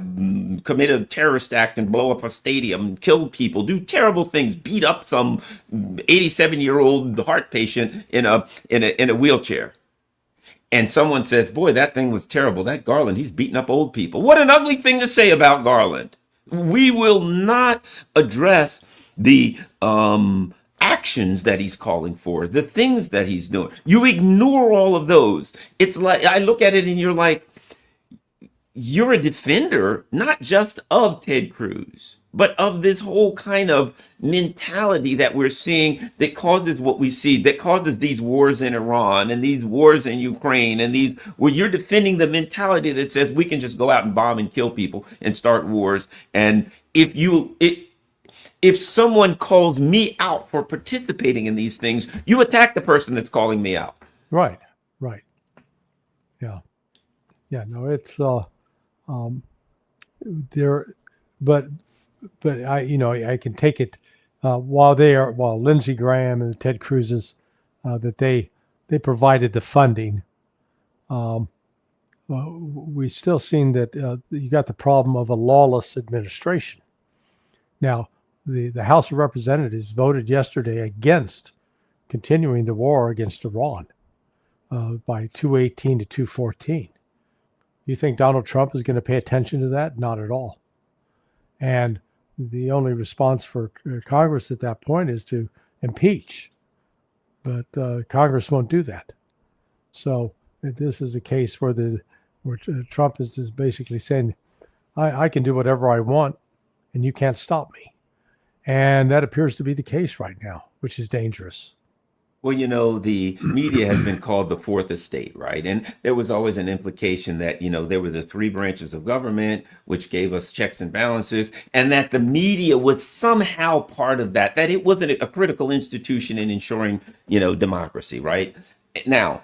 commit a terrorist act and blow up a stadium, kill people, do terrible things, beat up some 87-year-old heart patient in a wheelchair, and someone says, "Boy, that thing was terrible. That Garland, he's beating up old people." What an ugly thing to say about Garland. We will not address the actions that he's calling for, the things that he's doing. You ignore all of those. It's like, I look at it and you're like, you're a defender, not just of Ted Cruz, but of this whole kind of mentality that we're seeing that causes what we see, that causes these wars in Iran and these wars in Ukraine and where you're defending the mentality that says we can just go out and bomb and kill people and start wars. And if someone calls me out for participating in these things, you attack the person that's calling me out. Right. Yeah. No, it's there, but I can take it while Lindsey Graham and Ted Cruz's that they provided the funding. We've still seen that you got the problem of a lawless administration. Now, the House of Representatives voted yesterday against continuing the war against Iran by 218 to 214. You think Donald Trump is going to pay attention to that? Not at all. And the only response for Congress at that point is to impeach. But Congress won't do that. So this is a case where Trump is just basically saying, I can do whatever I want and you can't stop me. And that appears to be the case right now, which is dangerous. Well, the media has been called the fourth estate, right? And there was always an implication that, there were the three branches of government, which gave us checks and balances, and that the media was somehow part of that it wasn't a critical institution in ensuring, democracy, right? Now,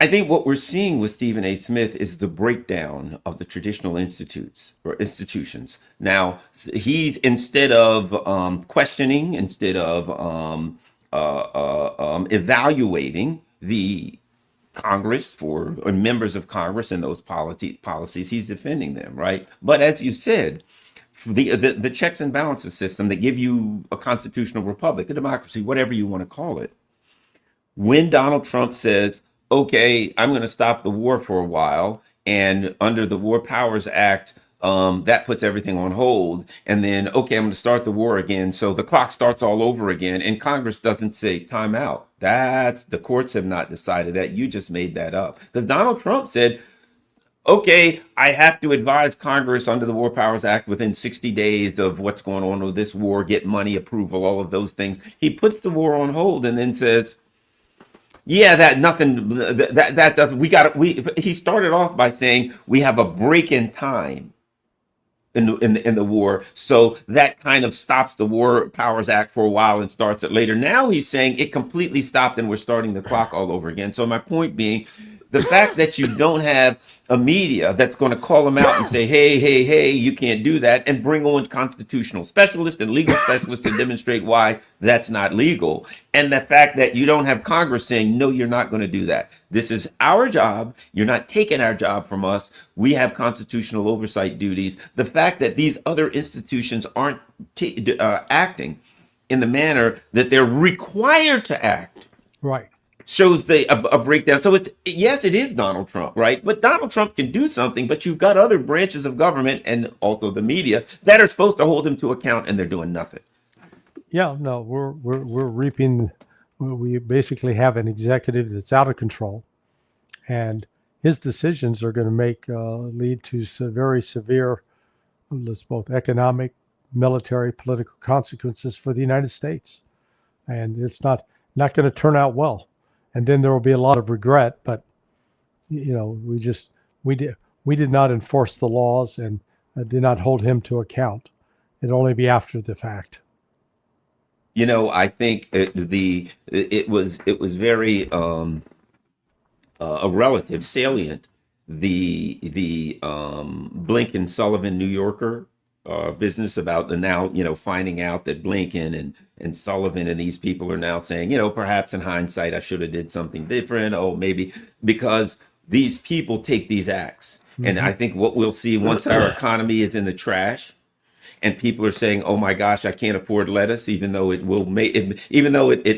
I think what we're seeing with Stephen A. Smith is the breakdown of the traditional institutions. Now, he's, instead of questioning, instead of evaluating the Congress or members of Congress and those policies, he's defending them, right? But as you said, the checks and balances system that give you a constitutional republic, a democracy, whatever you want to call it, when Donald Trump says, okay, I'm going to stop the war for a while, and under the War Powers Act, that puts everything on hold, and then, okay, I'm going to start the war again, so the clock starts all over again, and Congress doesn't say time out. The courts have not decided that. You just made that up. Because Donald Trump said, okay, I have to advise Congress under the War Powers Act within 60 days of what's going on with this war, get money, approval, all of those things. He puts the war on hold and then says, yeah, that doesn't, he started off by saying we have a break in time in the war. So that kind of stops the War Powers Act for a while and starts it later. Now he's saying it completely stopped and we're starting the clock all over again. So my point being, the fact that you don't have a media that's going to call them out and say, hey, you can't do that, and bring on constitutional specialists and legal specialists to demonstrate why that's not legal. And the fact that you don't have Congress saying, no, you're not going to do that. This is our job. You're not taking our job from us. We have constitutional oversight duties. The fact that these other institutions aren't acting in the manner that they're required to act. Right. shows a breakdown. So yes, it is Donald Trump, right? But Donald Trump can do something, but you've got other branches of government and also the media that are supposed to hold him to account, and they're doing nothing. Yeah, no, we're reaping. We basically have an executive that's out of control, and his decisions are going to lead to very severe, both economic, military, political consequences for the United States, and it's not going to turn out well. And then there will be a lot of regret. But we did not enforce the laws and did not hold him to account. It'll only be after the fact. I think it was very a relative salient. The Blinken Sullivan New Yorker business about the now finding out that Blinken and Sullivan and these people are now saying perhaps in hindsight I should have did something different. Oh, maybe because these people take these acts, and I think what we'll see once our economy is in the trash. And people are saying, "Oh my gosh, I can't afford lettuce," even though it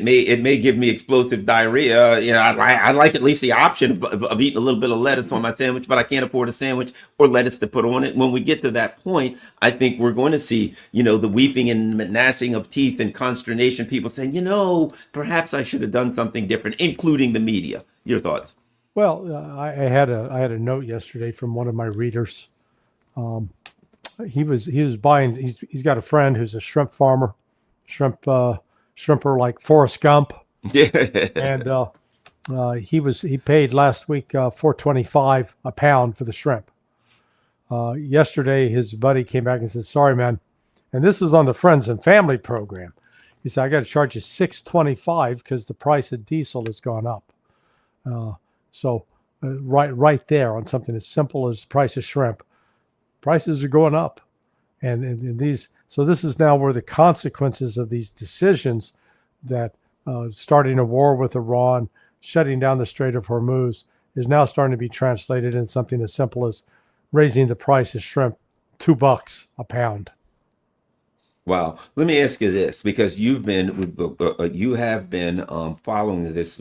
may give me explosive diarrhea. I like at least the option of eating a little bit of lettuce on my sandwich, but I can't afford a sandwich or lettuce to put on it. When we get to that point, I think we're going to see, the weeping and gnashing of teeth and consternation. People saying, perhaps I should have done something different, including the media. Your thoughts? Well, I had a note yesterday from one of my readers. He was buying. He's got a friend who's a shrimp farmer, shrimper like Forrest Gump. And he paid last week $4.25 a pound for the shrimp. Yesterday, his buddy came back and said, "Sorry, man," and this is on the Friends and Family program. He said, "I got to charge you $6.25 because the price of diesel has gone up." Right there on something as simple as the price of shrimp. Prices are going up, and these. So this is now where the consequences of these decisions, that starting a war with Iran, shutting down the Strait of Hormuz, is now starting to be translated in something as simple as raising the price of shrimp $2 a pound. Wow. Let me ask you this, because you have been following this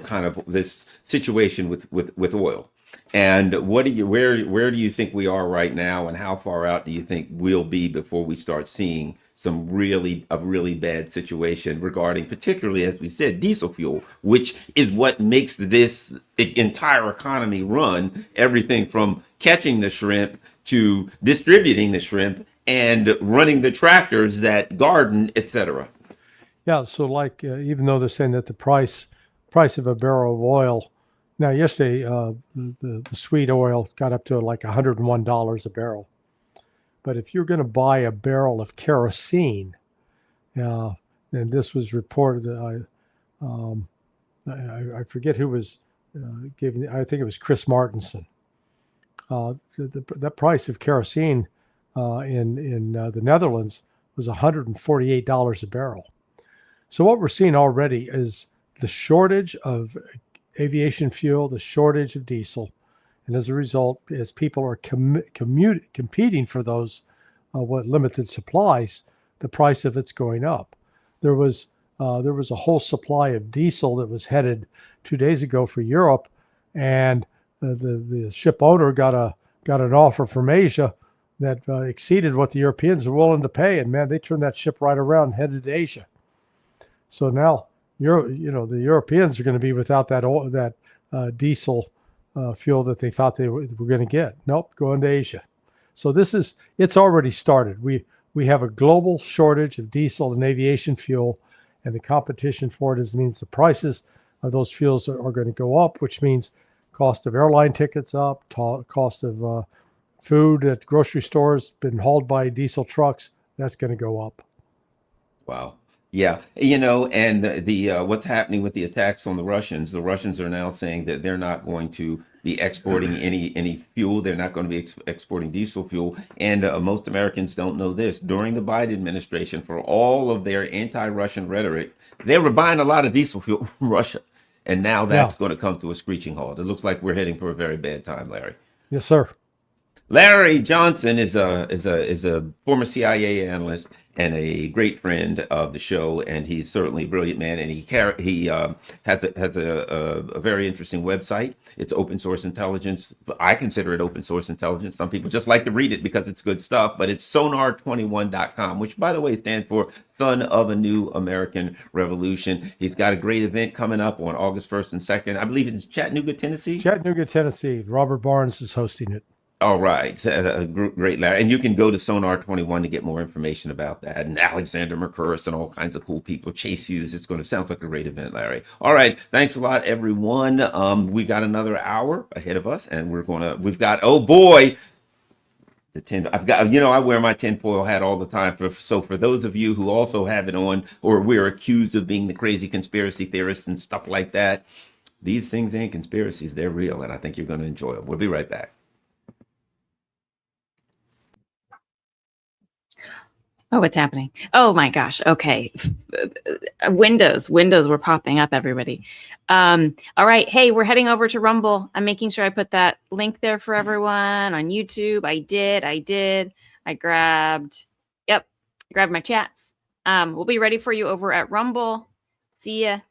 kind of this situation with oil. And where do you think we are right now, and how far out do you think we'll be before we start seeing a really bad situation regarding, particularly, as we said, diesel fuel, which is what makes this entire economy run, everything from catching the shrimp to distributing the shrimp and running the tractors that garden, etc. Yeah, so even though they're saying that the price of a barrel of oil, now yesterday the sweet oil got up to like $101 a barrel. But if you're going to buy a barrel of kerosene, and this was reported, I forget who was giving. I think it was Chris Martenson. That price of kerosene in the Netherlands was $148 a barrel. So what we're seeing already is the shortage of aviation fuel, the shortage of diesel, and as a result, as people are competing for those limited supplies, the price of it's going up. There was a whole supply of diesel that was headed 2 days ago for Europe, and the ship owner got an offer from Asia that exceeded what the Europeans are willing to pay, and man, they turned that ship right around and headed to Asia. So now the Europeans are going to be without that diesel fuel that they thought they were going to get. Nope, going to Asia. So it's already started. We have a global shortage of diesel and aviation fuel, and the competition for it means the prices of those fuels are going to go up, which means cost of airline tickets up, cost of food at grocery stores been hauled by diesel trucks, that's going to go up. Wow. Yeah, and the what's happening with the attacks on the Russians are now saying that they're not going to be exporting any fuel. They're not going to be exporting diesel fuel. And most Americans don't know this. During the Biden administration, for all of their anti-Russian rhetoric, they were buying a lot of diesel fuel from Russia. And now that's going to come to a screeching halt. It looks like we're heading for a very bad time, Larry. Yes, sir. Larry Johnson is a former CIA analyst and a great friend of the show, and he's certainly a brilliant man. And he has a very interesting website. It's open source intelligence. I consider it open source intelligence. Some people just like to read it because it's good stuff. But it's sonar21.com, which, by the way, stands for Son of a New American Revolution. He's got a great event coming up on August 1st and 2nd. I believe it's Chattanooga, Tennessee. Chattanooga, Tennessee. Robert Barnes is hosting it. All right. Great, Larry. And you can go to Sonar 21 to get more information about that. And Alexander Mercouris and all kinds of cool people. Chase Hughes. Sounds like a great event, Larry. All right. Thanks a lot, everyone. We got another hour ahead of us, and we've got, oh boy, I wear my tinfoil hat all the time. So for those of you who also have it on, or we're accused of being the crazy conspiracy theorists and stuff like that, these things ain't conspiracies. They're real, and I think you're going to enjoy them. We'll be right back. Oh, what's happening? Oh my gosh. Okay. Windows were popping up, everybody. All right. Hey, we're heading over to Rumble. I'm making sure I put that link there for everyone on YouTube. I did. I grabbed my chats. We'll be ready for you over at Rumble. See ya.